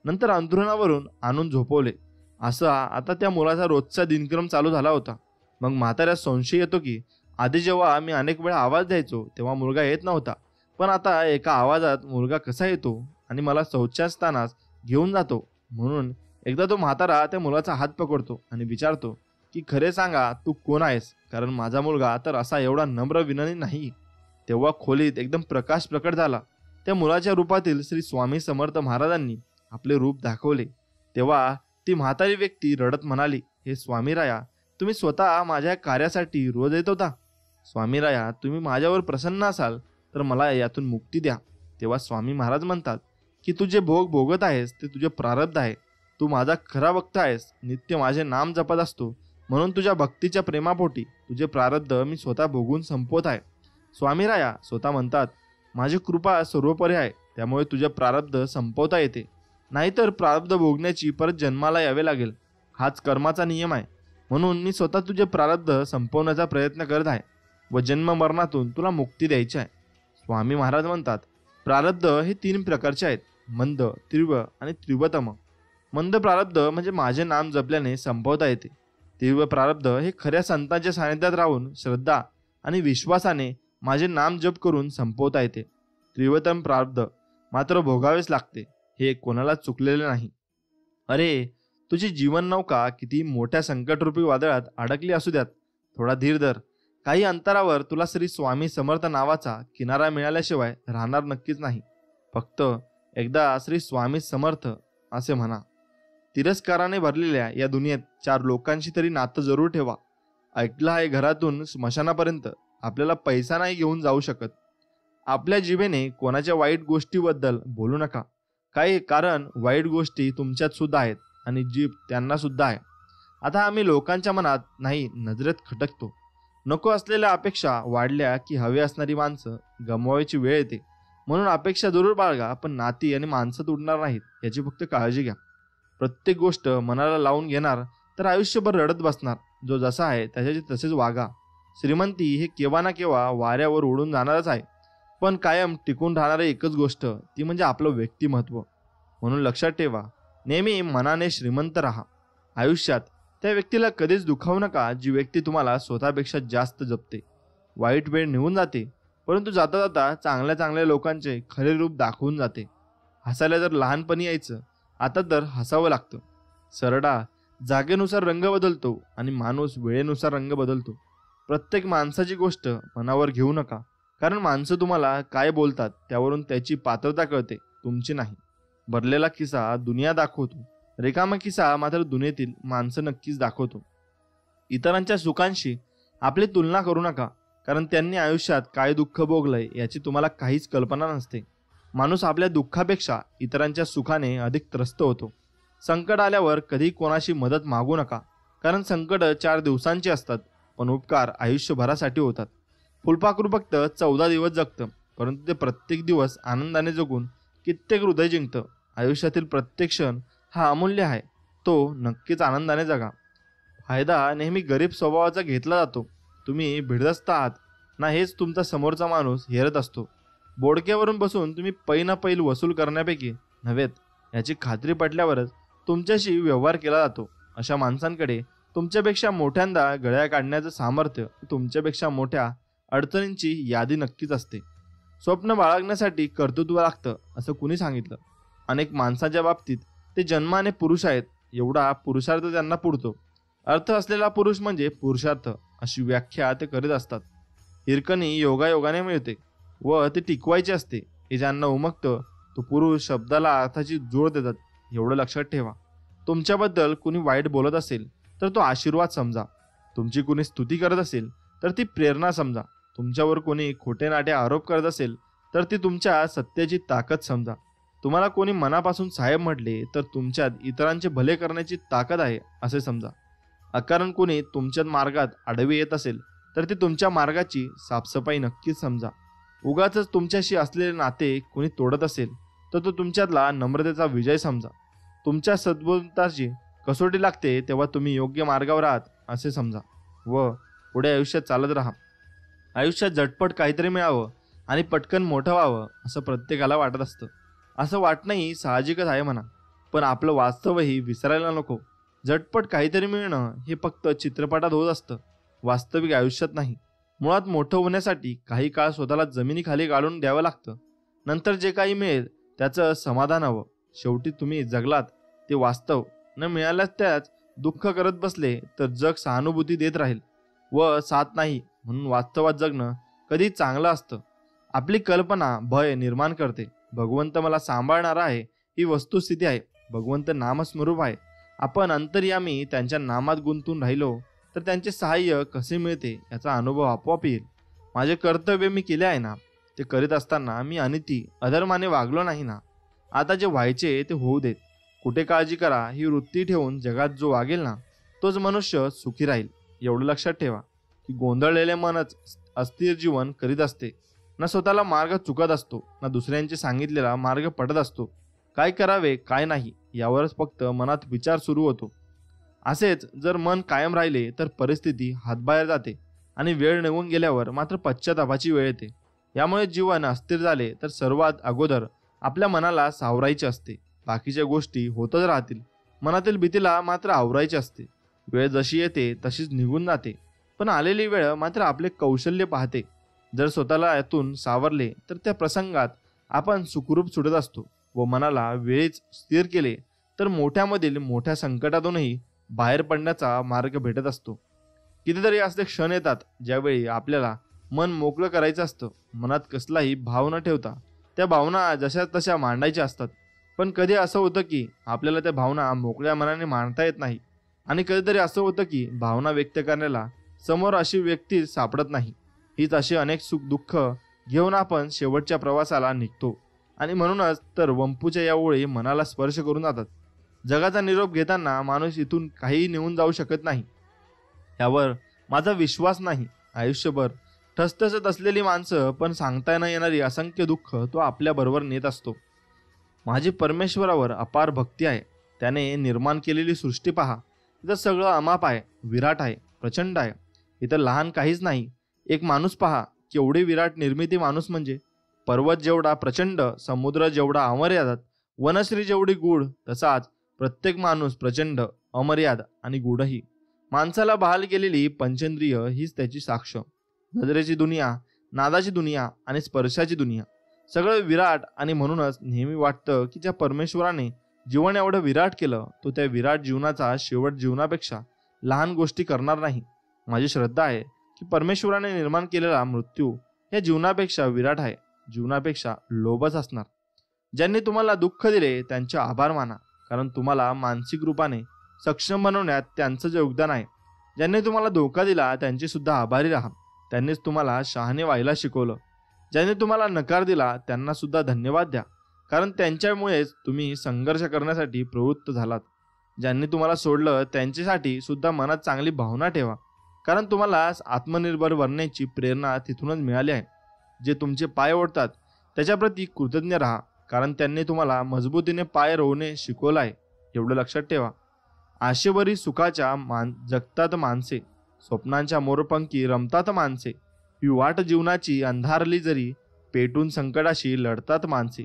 नंतर अंथरुणावरून आणून झोपवले. असा आता त्या मुलाचा रोजचा दिनक्रम चालू झाला होता. मग म्हाताऱ्यास संशय येतो की आधी जेव्हा मी अनेक वेळा आवाज द्यायचो तेव्हा मुलगा येत नव्हता, पण आता एका आवाजात मुलगा कसा येतो आणि मला शौचास्थानास घेऊन जातो. म्हणून एकदा तो म्हातारा त्या मुलाचा हात पकडतो आणि विचारतो की खरे सांगा तू कोण आहेस, कारण माझा मुलगा तर असा एवढा नम्र विनयी नाही. तेव्हा खोलीत एकदम प्रकाश प्रकट झाला. त्या मुलाच्या रूपातील श्री स्वामी समर्थ महाराजांनी आपले रूप दाखवले. तेव्हा ती म्हातारी व्यक्ती रडत म्हणाली, हे स्वामीराया, तुम्ही स्वतः माझ्या कार्यासाठी रोज येत होता. स्वामीराया, तुम्ही माझ्यावर प्रसन्न असाल तर मला यातून मुक्ती द्या. तेव्हा स्वामी महाराज म्हणतात की तू जे भोग भोगत आहेस ते तुझे प्रारब्ध आहे. तू माझा खरा भक्त आहेस, नित्य माझे नाम जपत असतो, म्हणून तुझ्या भक्तीच्या प्रेमापोटी तुझे प्रारब्ध मी स्वतः भोगून संपवत आहे. स्वामीराया स्वतः म्हणतात, माझी कृपा सर्वोपरी आहे, त्यामुळे तुझे प्रारब्ध संपवता येते, नाहीतर प्रारब्ध भोगण्याची परत जन्माला यावे लागेल. हाच कर्माचा नियम आहे. म्हणून मी स्वतः तुझे प्रारब्ध संपवण्याचा प्रयत्न करत आहे व जन्म मरणातून तुला मुक्ती द्यायची आहे. स्वामी महाराज म्हणतात, प्रारब्ध हे 3 प्रकारचे आहेत, मंद, तीव्र आणि तीव्रतम. मंद प्रारब्ध म्हणजे माझे नाम जपल्याने संपवता येते. तीव्र प्रारब्ध हे खऱ्या संतांच्या सानिध्यात राहून श्रद्धा आणि विश्वासाने माझे नाम जप करून संपवता येते. तीव्रतम प्रारब्ध मात्र भोगावेच लागते, हे कोणाला चुकलेले नाही. अरे, तुझी जीवन नौका किती मोठ्या संकटरूपी वादळात अडकली असू द्यात, थोडा धीर धर. काही अंतरावर तुला श्री स्वामी समर्थ नावाचा किनारा मिळाल्याशिवाय राहणार नक्कीच नाही. फक्त एकदा श्री स्वामी समर्थ असे म्हणा. तिरस्काराने भरलेल्या या दुनियेत 4 लोकांशी तरी नातं जरूर ठेवा. ऐकलं आहे, घरातून स्मशानापर्यंत आपल्याला पैसा नाही घेऊन जाऊ शकत. आपल्या जिभेने कोणाच्या वाईट गोष्टीबद्दल बोलू नका. काही कारण वाईट गोष्टी तुमच्यात सुद्धा आहेत आणि जीभ त्यांना सुद्धा आहे. आता आम्ही लोकांच्या मनात नाही, नजरेत खटकतो. नको असलेल्या अपेक्षा वाढल्या की हवी असणारी माणसं गमवायची वेळ येते. म्हणून अपेक्षा जरूर बाळगा, पण नाती आणि माणसं तुटणार नाहीत याची फक्त काळजी घ्या. प्रत्येक गोष्ट मनाला लावून घेणार तर आयुष्यभर रडत बसणार. जो जसा आहे त्याच्याशी तसेच वागा. श्रीमंती हे केव्हा ना केव्हा वाऱ्यावर उडून जाणारच आहे, पण कायम टिकून राहणारी एकच गोष्ट ती म्हणजे आपलं व्यक्तिमत्व. म्हणून लक्षात ठेवा, नेहमी मनाने श्रीमंत राहा. आयुष्यात त्या व्यक्तीला कधीच दुखावू नका जी व्यक्ती तुम्हाला स्वतःपेक्षा जास्त जपते. वाईट वेळ निघून जाते, परंतु जाता जाता चांगल्या चांगल्या लोकांचे खरे रूप दाखवून जाते. हसायला जर लहानपणी यायचं, आता तर हसावं लागतं. सरडा जागेनुसार रंग बदलतो आणि माणूस वेळेनुसार रंग बदलतो. प्रत्येक माणसाची गोष्ट मनावर घेऊ नका, कारण माणसं तुम्हाला काय बोलतात त्यावरून त्याची पात्रता कळते, तुमची नाही. भरलेला खिसा दुनिया दाखवतो, रिकामा खिसा मात्र दुनियेतील माणसं नक्कीच दाखवतो. इतरांच्या सुखांशी आपली तुलना करू नका, कारण त्यांनी आयुष्यात काय दुःख भोगलंय याची तुम्हाला काहीच कल्पना नसते. माणूस आपल्या दुःखापेक्षा इतरांच्या सुखाने अधिक त्रस्त होतो. संकट आल्यावर कधी कोणाशी मदत मागू नका, कारण संकट 4 दिवसांची असतात, पण उपकार आयुष्यभरासाठी होतात. फुलपाखरू फक्त 14 दिवस जगतं, परंतु ते प्रत्येक दिवस आनंदाने जगून कित्येक हृदय जिंकतं. आयुष्यातील प्रत्येक क्षण हा अमूल्य आहे, तो नक्कीच आनंदाने जगा. फायदा नेहमी गरीब स्वभावाचा घेतला जातो. तुम्ही भिडस्त आहात ना हेच तुमचा समोरचा माणूस हेरत असतो. बोडक्यावरून बसून तुम्ही पै ना पैल वसूल करण्यापैकी नव्हेत याची खात्री पटल्यावरच तुमच्याशी व्यवहार केला जातो. अशा माणसांकडे तुमच्यापेक्षा मोठ्यांदा गळ्या काढण्याचं सामर्थ्य, तुमच्यापेक्षा मोठ्या अडचणींची यादी नक्कीच असते. स्वप्न बाळगण्यासाठी कर्तृत्व लागतं असं कुणी सांगितलं? अनेक माणसाच्या बाबतीत ते जन्माने पुरुष आहेत, एवढा पुरुषार्थ त्यांना पुरतो. अर्थ असलेला पुरुष म्हणजे पुरुषार्थ अशी व्याख्या ते करीत असतात. हिरकणी योगायोगाने मिळते व ते टिकवायचे असते. हे ज्यांना उमगतं तो पुरुष शब्दाला अर्थाची जोड देतात. एवढं लक्षात ठेवा. तुमच्याबद्दल कुणी वाईट बोलत असेल तर तो आशीर्वाद समजा. तुमची कुणी स्तुती करत असेल तर ती प्रेरणा समजा. तुमच्यावर कोणी खोटे नाटे आरोप करत असेल तर ती तुमच्या सत्याची ताकद समजा. तुम्हाला कोणी मनापासून साहेब म्हटले तर तुमच्यात इतरांचे भले करण्याची ताकद आहे असे समजा. अकारण कोणी तुमच्या मार्गात आडवे येत असेल तर ती तुमच्या मार्गाची साफसफाई नक्कीच समजा. उगाच तुमच्याशी असलेले नाते कोणी तोडत असेल तर तो तुमच्यातला नम्रतेचा विजय समजा. तुमच्या सद्गुणाची कसोटी लागते तेव्हा तुम्ही योग्य मार्गावर आहात असे समजा व पुढे आयुष्यात चालत राहा. आयुष्यात झटपट काहीतरी मिळावं आणि पटकन मोठं व्हावं असं प्रत्येकाला वाटत असतं. असं वाटणंही साहजिकच आहे म्हणा, पण आपलं वास्तवही विसरायला नको. झटपट काहीतरी मिळणं हे फक्त चित्रपटात होत असतं, वास्तविक आयुष्यात नाही. मुळात मोठं होण्यासाठी काही काळ स्वतःला जमिनीखाली गाडून द्यावं लागतं. नंतर जे काही मिळेल त्याचं समाधान हवं. शेवटी तुम्ही जगलात ते वास्तव, न मिळाल्यास त्याच दुःख करत बसले तर जग सहानुभूती देत राहील व साथ नाही. म्हणून वास्तवात जगणं कधी चांगलं असतं. आपली कल्पना भय निर्माण करते. भगवंत मला सांभाळणारा आहे ही वस्तुस्थिती आहे. भगवंत नामस्वरूप आहे. आपण अंतर्यामी त्यांच्या नामात गुंतून राहिलो तर त्यांचे सहाय्य कसे मिळते याचा अनुभव आपोआप येईल. माझे कर्तव्य मी केले आहे ना, ते करीत असताना मी अनिती अधर्माने वागलो नाही ना. आता जे व्हायचे ते होऊ देत. कुठे काळजी करा ही वृत्ती ठेवून जगात जो वागेल ना तोच मनुष्य सुखी राहील. एवढं लक्षात ठेवा की गोंधळलेले मनच अस्थिर जीवन करीत असते. ना स्वतःला मार्ग चुकत असतो, ना दुसऱ्यांचे सांगितलेला मार्ग पटत असतो. काय करावे काय नाही यावरच फक्त मनात विचार सुरू होतो. असेच जर मन कायम राहिले तर परिस्थिती हातबाहेर जाते आणि वेळ निघून गेल्यावर मात्र पश्चातापाची वेळ येते. यामुळे जीवन अस्थिर झाले तर सर्वात अगोदर आपल्या मनाला सावरायचे असते. बाकीच्या गोष्टी होतच राहतील, मनातील भीतीला मात्र आवरायचे असते. वेळ जशी येते तशीच निघून जाते, पण आलेली वेळ मात्र आपले कौशल्य पाहते. जर स्वतःला यातून सावरले तर त्या प्रसंगात आपण सुखरूप सुटत असतो व मनाला वेळीच स्थिर केले तर मोठ्यामधील मोठ्या संकटातूनही बाहेर पडण्याचा मार्ग भेटत असतो. कितीतरी असे क्षण येतात ज्यावेळी आपल्याला मन मोकळं करायचं असतं. मनात कसलाही भाव न ठेवता त्या भावना जशा तशा मांडायच्या असतात. पण कधी असं होतं की आपल्याला त्या भावना मोकळ्या मनाने मांडता येत नाही आणि कधीतरी असं होतं की भावना व्यक्त करण्याला समोर अशी व्यक्ती सापडत नाही. हीच अशी अनेक सुख दुःख घेऊन आपण शेवटच्या प्रवासाला निघतो आणि म्हणूनच तर वंपूच्या या ओळी मनाला स्पर्श करून जातात. जगाचा निरोप घेताना माणूस इथून काहीही नेऊन जाऊ शकत नाही यावर माझा विश्वास नाही. आयुष्यभर ठसठसत असलेली माणसं पण सांगता न येणारी असंख्य दुःख तो आपल्या बरोबर नेत असतो. माझी परमेश्वरावर अपार भक्ती आहे. त्याने निर्माण केलेली सृष्टी पहा. तिथं सगळं अमाप आहे, विराट आहे, प्रचंड आहे. इथं लहान काहीच नाही. एक माणूस पहा, केवढी विराट निर्मिती माणूस म्हणजे. पर्वत जेवढा प्रचंड, समुद्र जेवढा अमर्याद, वनश्री जेवढी गूढ, तसाच प्रत्येक माणूस प्रचंड, अमर्याद आणि गूढही. माणसाला बहाल केलेली पंचेंद्रिय हीच त्याची साक्ष. नजरेची दुनिया, नादाची दुनिया आणि स्पर्शाची दुनिया सगळं विराट. आणि म्हणूनच नेहमी वाटतं की ज्या परमेश्वराने जीवन एवढं विराट केलं, तो त्या विराट जीवनाचा शेवट जीवनापेक्षा लहान गोष्टी करणार नाही. माझी श्रद्धा आहे की परमेश्वराने निर्माण केलेला मृत्यू या जीवनापेक्षा विराट आहे, जीवनापेक्षा लोभच असणार. ज्यांनी तुम्हाला दुःख दिले त्यांचे आभार माना, कारण तुम्हाला मानसिक रूपाने सक्षम बनवण्यात त्यांचं जे योगदान आहे. ज्यांनी तुम्हाला धोका दिला त्यांचे सुद्धा आभारी राहा, त्यांनीच तुम्हाला शहाणे व्हायला शिकवलं. ज्यांनी तुम्हाला नकार दिला त्यांना सुद्धा धन्यवाद द्या, कारण त्यांच्यामुळेच तुम्ही संघर्ष करण्यासाठी प्रवृत्त झालात. ज्यांनी तुम्हाला सोडलं त्यांच्यासाठी सुद्धा मनात चांगली भावना ठेवा, कारण तुम्हाला आत्मनिर्भर बनण्याची प्रेरणा तिथूनच मिळाली आहे. जे तुमचे पाय ओढतात त्याच्याप्रती कृतज्ञ राहा, कारण त्यांनी तुम्हाला मजबूतीने पाय रोवणे शिकवलं आहे. एवढं लक्षात ठेवा. आशेवरी सुखाच्या जगतात माणसे, स्वप्नांच्या मोरपंखी रमतात माणसे. ही वाट जीवनाची अंधारली जरी, पेटून संकटाशी लढतात माणसे.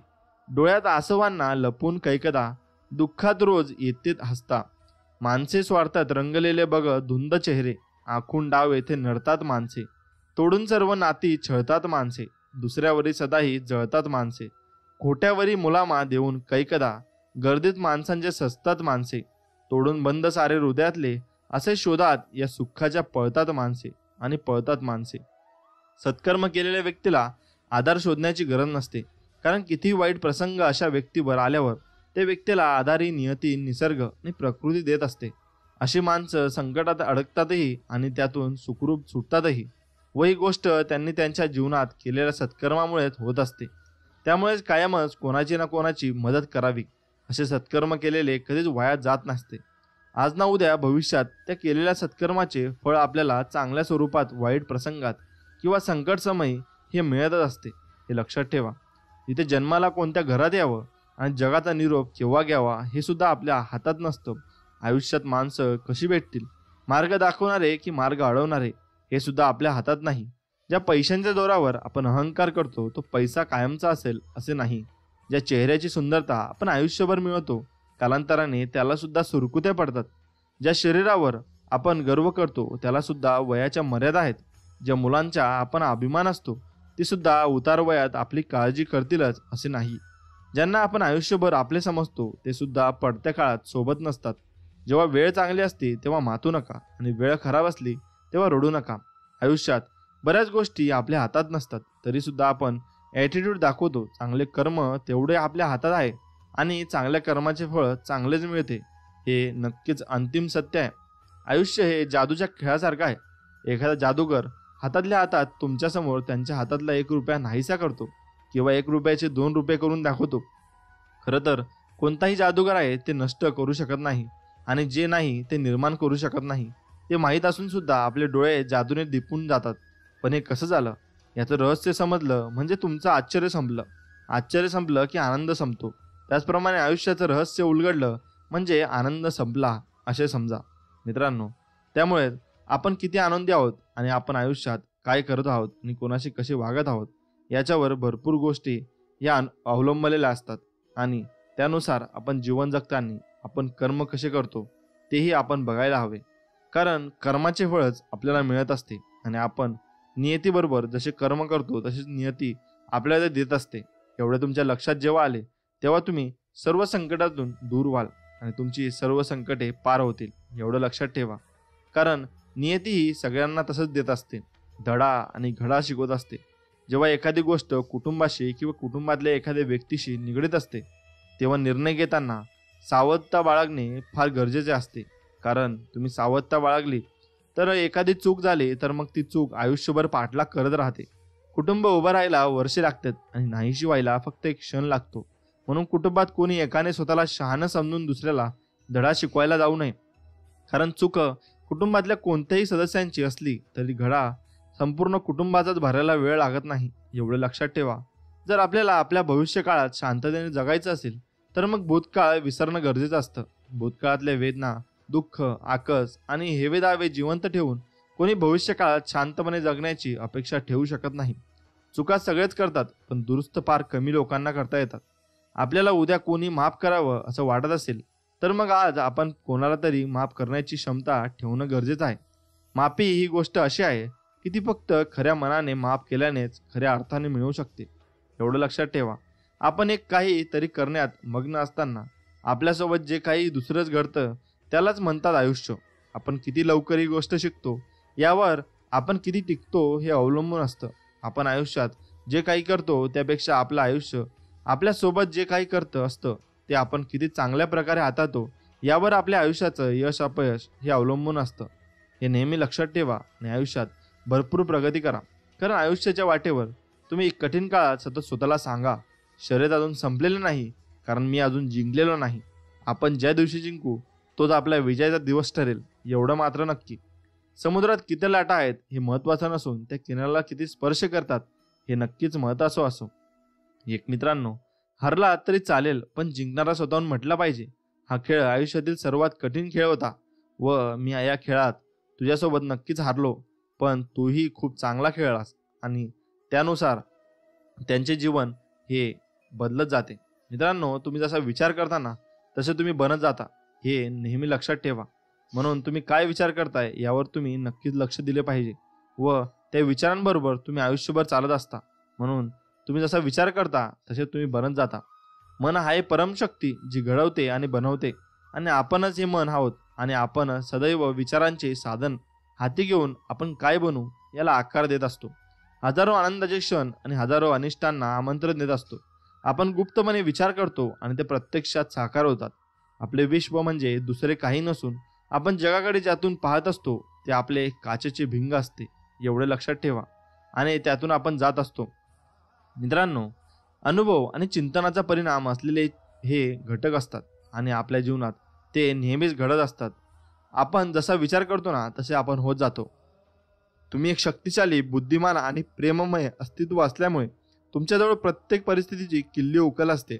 डोळ्यात आसवांना लपून कैकदा, दुःखात रोज येतेत हसता. माणसे स्वार्थात रंगलेले बघ धुंद चेहरे, आखून डाव येथे नडतात माणसे. तोडून सर्व नाती छळतात माणसे, दुसऱ्यावरी सदाही जळतात माणसे. खोट्यावरी मुलामा देऊन कैकदा, गर्दीत माणसांचे सजतात माणसे. तोडून बंद सारे हृदयातले, असे शोधात या सुखाच्या पळतात माणसे आणि पळतात माणसे. सत्कर्म केलेल्या व्यक्तीला आधार शोधण्याची गरज नसते, कारण किती वाईट प्रसंग अशा व्यक्तीवर आल्यावर त्या व्यक्तीला आधारी नियती, निसर्ग आणि प्रकृती देत असते. अशी माणसं संकटात अडकतातही आणि त्यातून सुखरूप सुटतातही, व ही गोष्ट त्यांनी त्यांच्या जीवनात केलेल्या सत्कर्मामुळेच होत असते. त्यामुळेच कायमच कोणाची ना कोणाची मदत करावी. असे सत्कर्म केलेले कधीच वाया जात नसते. आज ना उद्या भविष्यात त्या केलेल्या सत्कर्माचे फळ आपल्याला चांगल्या स्वरूपात वाईट प्रसंगात किंवा संकटसमयी हे मिळतच असते. हे लक्षात ठेवा. इथे जन्माला कोणत्या घरात यावं आणि जगाचा निरोप केव्हा घ्यावा हे सुद्धा आपल्या हातात नसतं. आयुष्यात माणसं कशी भेटतील, मार्ग दाखवणारे की मार्ग अडवणारे, हे सुद्धा आपल्या हातात नाही. ज्या पैशांच्या जोरावर आपण अहंकार करतो तो पैसा कायमचा असेल असे नाही. ज्या चेहऱ्याची सुंदरता आपण आयुष्यभर मिळवतो, कालांतराने त्याला सुद्धा सुरकुत्या पडतात. ज्या शरीरावर आपण गर्व करतो त्याला सुद्धा वयाच्या मर्यादा आहेत. ज्या मुलांचा आपण अभिमान असतो ती सुद्धा उतार वयात आपली काळजी करतीलच असे नाही. ज्यांना आपण आयुष्यभर आपले समजतो ते सुद्धा पडत्या काळात सोबत नसतात. जेव्हा वेळ चांगली असते तेव्हा मातू नका, आणि वेळ खराब असली तेव्हा रडू नका. आयुष्यात बऱ्याच गोष्टी आपल्या हातात नसतात, तरी सुद्धा आपण ॲटिट्यूड दाखवतो. चांगले कर्म तेवढे आपल्या हातात आहे, आणि चांगल्या कर्माचे फळ चांगलेच मिळते. हे नक्कीच अंतिम सत्य आहे. आयुष्य हे जादूच्या खेळासारखं आहे. एखादा जादूगर हातातल्या हातात तुमच्यासमोर त्यांच्या हातातला 1 रुपया नाहीसा करतो, किंवा 1 रुपयाचे 2 रुपये करून दाखवतो. खरं तर कोणताही जादूगर आहे ते नष्ट करू शकत नाही, आणि जे नाही ते निर्माण करू शकत नाही. ते माहीत असून सुद्धा आपले डोळे जादूने दिपून जातात. पण हे कसं झालं याचं रहस्य समजलं म्हणजे तुमचं आश्चर्य संपलं. आश्चर्य संपलं की आनंद संपतो. त्याचप्रमाणे आयुष्याचं रहस्य उलगडलं म्हणजे आनंद संपला असे समजा मित्रांनो. त्यामुळे आपण किती आनंदी आहोत आणि आपण आयुष्यात काय करत आहोत आणि कोणाशी कसे वागत आहोत याच्यावर भरपूर गोष्टी या अवलंबलेल्या असतात. आणि त्यानुसार आपण जीवन जगताना आपण कर्म कसे करतो तेही आपण बघायला हवे. कारण कर्माचे फळच आपल्याला मिळत असते, आणि आपण नियतीबरोबर जसे कर्म करतो तशीच नियती आपल्याला देत असते. एवढे तुमच्या लक्षात जेव्हा आले तेव्हा तुम्ही सर्व संकटातून दूर व्हाल आणि तुमची सर्व संकटे पार होतील. एवढं लक्षात ठेवा. कारण नियती ही सगळ्यांना तसंच देत असते, धडा आणि घडा शिकवत असते. जेव्हा एखादी गोष्ट कुटुंबाशी किंवा कुटुंबातल्या एखाद्या व्यक्तीशी निगडीत असते तेव्हा निर्णय घेताना सावधता बाळगणे फार गरजेचे असते. कारण तुम्ही सावधता बाळगली तर एखादी चूक झाली तर मग ती चूक आयुष्यभर पाठलाग करत राहते. कुटुंब उभं राहायला वर्षे लागतात आणि नाहीशी व्हायला फक्त एक क्षण लागतो. म्हणून कुटुंबात कोणी एकाने स्वतःला शहाणं समजून दुसऱ्याला धडा शिकवायला जाऊ नये. कारण चूक कुटुंबातल्या कोणत्याही सदस्यांची असली तरी घडा संपूर्ण कुटुंबाचाच भरायला वेळ लागत नाही. एवढं लक्षात ठेवा. जर आपल्याला आपल्या भविष्यकाळात शांततेने जगायचं असेल तर मग भूतकाळ विसरणं गरजेचं असतं. भूतकाळातल्या वेदना, दुःख, आकस आणि हेवेदावे जिवंत ठेवून कोणी भविष्य काळात शांतपणे जगण्याची अपेक्षा ठेवू शकत नाही. चुका सगळेच करतात, पण दुरुस्त फार कमी लोकांना करता येतात. आपल्याला उद्या कोणी माफ करावं असं वाटत असेल तर मग आज आपण कोणाला तरी माफ करण्याची क्षमता ठेवणं गरजेचं आहे. माफी ही गोष्ट अशी आहे की ती फक्त खऱ्या मनाने माफ केल्यानेच खऱ्या अर्थाने मिळू शकते. एवढं लक्षात ठेवा. आपण एक काही तरी करण्यात मग्न असताना आपल्यासोबत जे काही दुसरंच घडतं त्यालाच म्हणतात आयुष्य. आपण किती लवकर ही गोष्ट शिकतो यावर आपण किती टिकतो हे अवलंबून असतं. आपण आयुष्यात जे काही करतो त्यापेक्षा आपलं आयुष्य आपल्यासोबत जे काही करतं असतं ते आपण किती चांगल्या प्रकारे हाताळतो यावर आपल्या आयुष्याचं यश अपयश हे अवलंबून असतं. हे नेहमी लक्षात ठेवा आणि आयुष्यात भरपूर प्रगती करा. कारण आयुष्याच्या वाटेवर तुम्ही कठीण काळात सतत स्वतःला सांगा, शर्यत अजून संपलेलं नाही, कारण मी अजून जिंकलेलो नाही. आपण ज्या दिवशी जिंकू तोच आपला विजयाचा दिवस ठरेल एवढं मात्र नक्की. समुद्रात किती लाटा आहेत हे महत्त्वाचं नसून त्या किनाऱ्याला किती स्पर्श करतात हे नक्कीच महत्त्वाचं असो. एक मित्रांनो, हरला तरी चालेल पण जिंकणारा स्वतःहून म्हटला पाहिजे. हा खेळ आयुष्यातील सर्वात कठीण खेळ होता व मी या खेळात तुझ्यासोबत नक्कीच हारलो, पण तूही खूप चांगला खेळलास आणि त्यानुसार त्यांचे जीवन हे बदलत जाते. मित्रांनो, तुम्ही जसा विचार करता ना तसे तुम्ही बनत जाता, हे नेहमी लक्षात ठेवा. म्हणून तुम्ही काय विचार करताय यावर तुम्ही नक्कीच लक्ष दिले पाहिजे व त्या विचारांबरोबर तुम्ही आयुष्यभर चालत असता. म्हणून तुम्ही जसा विचार करता तसे तुम्ही बनत जाता. मन हा एक परमशक्ती जी घडवते आणि बनवते आणि आपणच हे मन आहोत आणि आपण सदैव विचारांचे साधन हाती घेऊन आपण काय बनू याला आकार देत असतो. हजारो आनंदाचे क्षण आणि हजारो अनिष्टांना आमंत्रण देत असतो. आपण गुप्तपणे विचार करतो आणि ते प्रत्यक्षात साकार होतात. आपले विश्व म्हणजे दुसरे काही नसून आपण जगाकडे ज्यातून पाहत असतो ते आपले काचेचे भिंग असते, एवढे लक्षात ठेवा, आणि त्यातून आपण जात असतो. मित्रांनो, अनुभव आणि चिंतनाचा परिणाम असलेले हे घटक असतात आणि आपल्या जीवनात ते नेहमीच घडत असतात. आपण जसा विचार करतो ना तसे आपण होत जातो. तुम्ही एक शक्तिशाली, बुद्धिमान आणि प्रेममय अस्तित्व असल्यामुळे तुमच्याजवळ प्रत्येक परिस्थितीची किल्ली उकल असते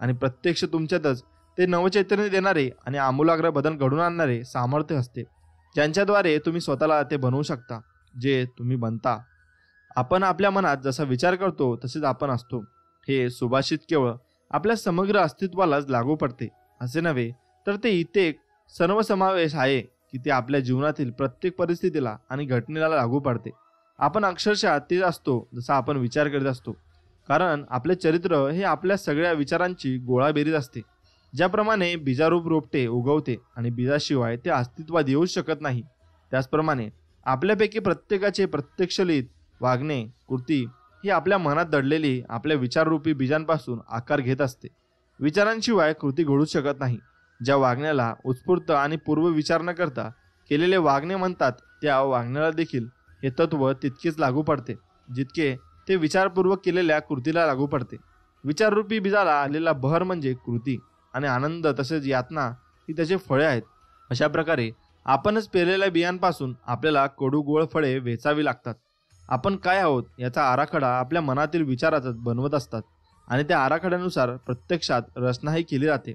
आणि प्रत्यक्ष तुमच्यातच ते नवचैतन्य देणारे आणि आमूलाग्र बदल घडून आणणारे सामर्थ्य असते, ज्यांच्याद्वारे तुम्ही स्वतःला ते बनवू शकता जे तुम्ही बनता. आपण आपल्या मनात जसा विचार करतो तसेच आपण असतो. हे सुभाषित केवळ आपल्या समग्र अस्तित्वालाच लागू पडते असे नव्हे, तर ते इथे सर्वसमावेश आहे की ते आपल्या जीवनातील प्रत्येक परिस्थितीला आणि घटनेला लागू पडते. आपण अक्षरशः ते असतो जसा आपण विचार करीत असतो, कारण आपले चरित्र हे आपल्या सगळ्या विचारांची गोळाबेरीज असते. ज्याप्रमाणे बीजारूप रोपटे उगवते आणि बीजाशिवाय ते अस्तित्वात येऊ शकत नाही, त्याचप्रमाणे आपल्यापैकी प्रत्येकाचे प्रत्यक्षलित वागणे, कृती ही आपल्या मनात दडलेली आपल्या विचाररूपी बीजांपासून आकार घेत असते. विचारांशिवाय कृती घडू शकत नाही. ज्या वागण्याला उत्स्फूर्त आणि पूर्व विचार न करता केलेले वागणे म्हणतात, त्या वागण्याला देखील हे तत्व तितकेच लागू पडते जितके ते विचारपूर्वक केलेल्या कृतीला लागू पडते. विचाररूपी बीजाला आलेला बहर म्हणजे कृती आणि आनंद तसेच यातना ही त्याचे फळे आहेत. अशा प्रकारे आपणच पेरलेल्या बियांपासून आपल्याला कडू गोड फळे वेचावी लागतात. आपण काय आहोत याचा आराखडा आपल्या मनातील विचारातच बनवत असतात आणि त्या आराखड्यानुसार प्रत्यक्षात रचनाही केली जाते.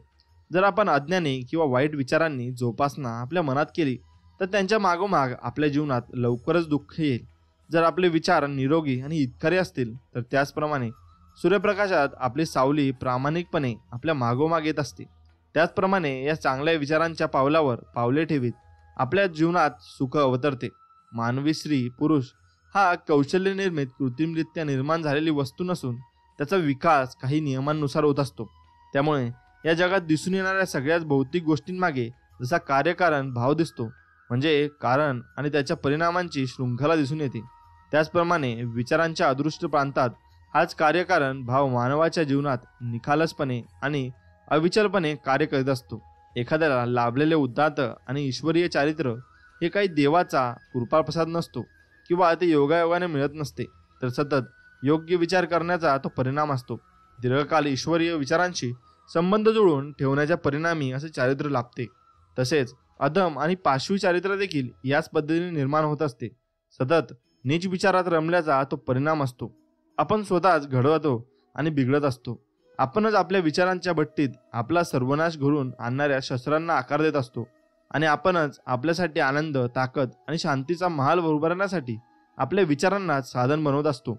जर आपण अज्ञानी किंवा वाईट विचारांनी जोपासना आपल्या मनात केली तर त्यांच्या मागोमाग आपल्या जीवनात लवकरच दुःख येईल. जर आपले विचार निरोगी आणि हितकारी असतील तर त्याचप्रमाणे सूर्यप्रकाशात आपली सावली प्रामाणिकपणे आपल्या मागोमाग येत असते. त्याचप्रमाणे या चांगल्या विचारांच्या पावलावर पावले ठेवीत आपल्या जीवनात सुख अवतरते. मानवी स्त्री पुरुष हा कौशल्य निर्मित कृत्रिमरित्या निर्माण झालेली वस्तू नसून त्याचा विकास काही नियमांनुसार होत असतो. त्यामुळे या जगात दिसून येणाऱ्या सगळ्याच भौतिक गोष्टींमागे जसा कार्यकारण भाव दिसतो, म्हणजे कारण आणि त्याच्या परिणामांची शृंखला दिसून येते, त्याचप्रमाणे विचारांच्या अदृश्य प्रांतात हाच कार्यकारण भाव मानवाच्या जीवनात निखालसपणे आणि अविचलपणे कार्य करीत असतो. एखाद्याला लाभलेले उदात्त आणि ईश्वरीय चारित्र्य हे काही देवाचा कृपाप्रसाद नसतो किंवा ते योगायोगाने मिळत नसते, तर सतत योग्य विचार करण्याचा तो परिणाम असतो. दीर्घकाल ईश्वरीय विचारांशी संबंध जुळवून ठेवण्याच्या परिणामी असे चारित्र्य लाभते. तसेच अधम आणि पाशवी चारित्र्य देखील याच पद्धतीने निर्माण होत असते. सतत नीच विचारात रमल्याचा तो परिणाम असतो. आपण स्वतःच घडवतो आणि बिघडत असतो. आपणच आपल्या विचारांच्या भट्टीत आपला सर्वनाश घडवून आणणाऱ्या शस्त्रांना आकार देत असतो. आणि आपणच आपल्यासाठी आनंद, ताकद आणि शांतीचा महाल उभारण्यासाठी आपल्या विचारांना साधन बनवत असतो.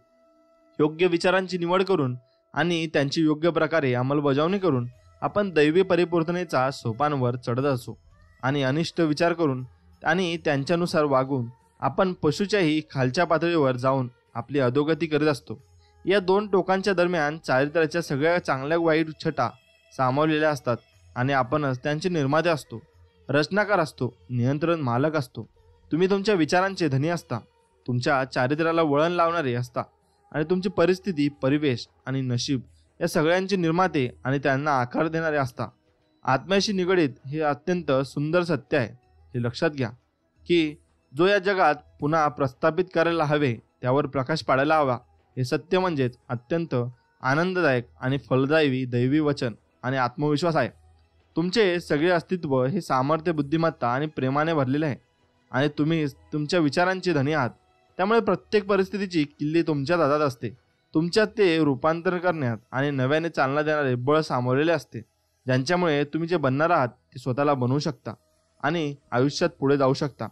योग्य विचारांची निवड करून आणि त्यांची योग्य प्रकारे अंमलबजावणी करून आपण दैवी परिपूर्णतेचा सोपानवर चढत असतो. आणि अनिष्ट विचार करून आणि त्यांच्यानुसार वागून आपण पशुच्याही खालच्या पातळीवर जाऊन आपली अधोगती करीत असतो. या दोन टोकांच्या दरम्यान चारित्र्याच्या सगळ्या चांगल्या वाईट छटा सामावलेल्या असतात आणि आपणच त्यांचे निर्माते असतो, रचनाकार असतो, नियंत्रण मालक असतो. तुम्ही तुमच्या विचारांचे धनी असता, तुमच्या चारित्र्याला वळण लावणारे असता आणि तुमची परिस्थिती, परिवेश आणि नशीब या सगळ्यांचे निर्माते आणि त्यांना आकार देणारे असता. आत्म्याशी निगडीत हे अत्यंत सुंदर सत्य आहे. हे लक्षात घ्या की जो या जगात पुन्हा प्रस्थापित करायला हवे त्यावर प्रकाश पाडायला हवा. हे सत्य म्हणजेच अत्यंत आनंददायक आणि फलदायी दैवी वचन आणि आत्मविश्वास आहे. तुमचे सगळे अस्तित्व हे सामर्थ्य, बुद्धिमत्ता आणि प्रेमाने भरलेले आहे आणि तुम्ही तुमच्या विचारांचे धनी आहात. त्यामुळे प्रत्येक परिस्थितीची किल्ली तुमच्यात हातात असते. तुमच्यात ते रूपांतर करण्यात आणि नव्याने चालना देणारे बळ सामावलेले असते, ज्यांच्यामुळे तुम्ही जे बनणार आहात ते स्वतःला बनवू शकता आणि आयुष्यात पुढे जाऊ शकता.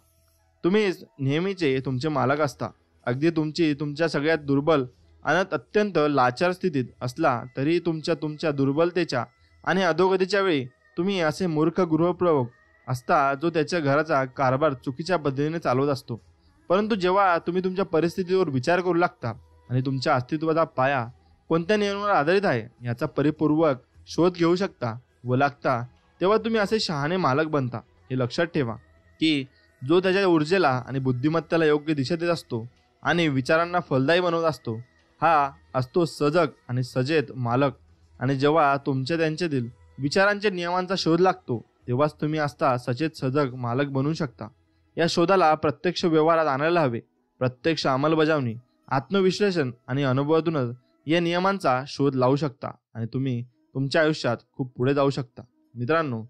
तुम्हीच नेहमीचे तुमचे मालक असता. अगदी तुमच्या सगळ्यात दुर्बल आणि अत्यंत लाचार स्थितीत असला तरी तुमच्या दुर्बलतेच्या आणि अधोगतीच्या वेळी तुम्ही असे मूर्ख गृहप्रयोग असता जो त्याच्या घराचा कारभार चुकीच्या पद्धतीने चालवत असतो. परंतु जेव्हा तुम्ही तुमच्या परिस्थितीवर विचार करू लागता आणि तुमच्या अस्तित्वाचा पाया कोणत्या नियमावर आधारित आहे याचा परिपूर्वक शोध घेऊ शकता व लागता, तेव्हा तुम्ही असे शहाणे मालक बनता. हे लक्षात ठेवा की जो त्याच्या ऊर्जेला आणि बुद्धिमत्तेला योग्य दिशा देत असतो आणि विचारांना फलदायी बनवत असतो, हा असतो सजग आणि सचेत मालक. आणि जेव्हा तुमच्या त्यांच्यातील विचारांच्या नियमांचा शोध लागतो तेव्हाच तुम्ही असता सचेत सजग मालक बनवू शकता. या शोधाला प्रत्यक्ष व्यवहारात आणायला हवे. प्रत्यक्ष अंमलबजावणी, आत्मविश्लेषण आणि अनुभवातूनच या नियमांचा शोध लावू शकता आणि तुम्ही तुमच्या आयुष्यात खूप पुढे जाऊ शकता. मित्रांनो,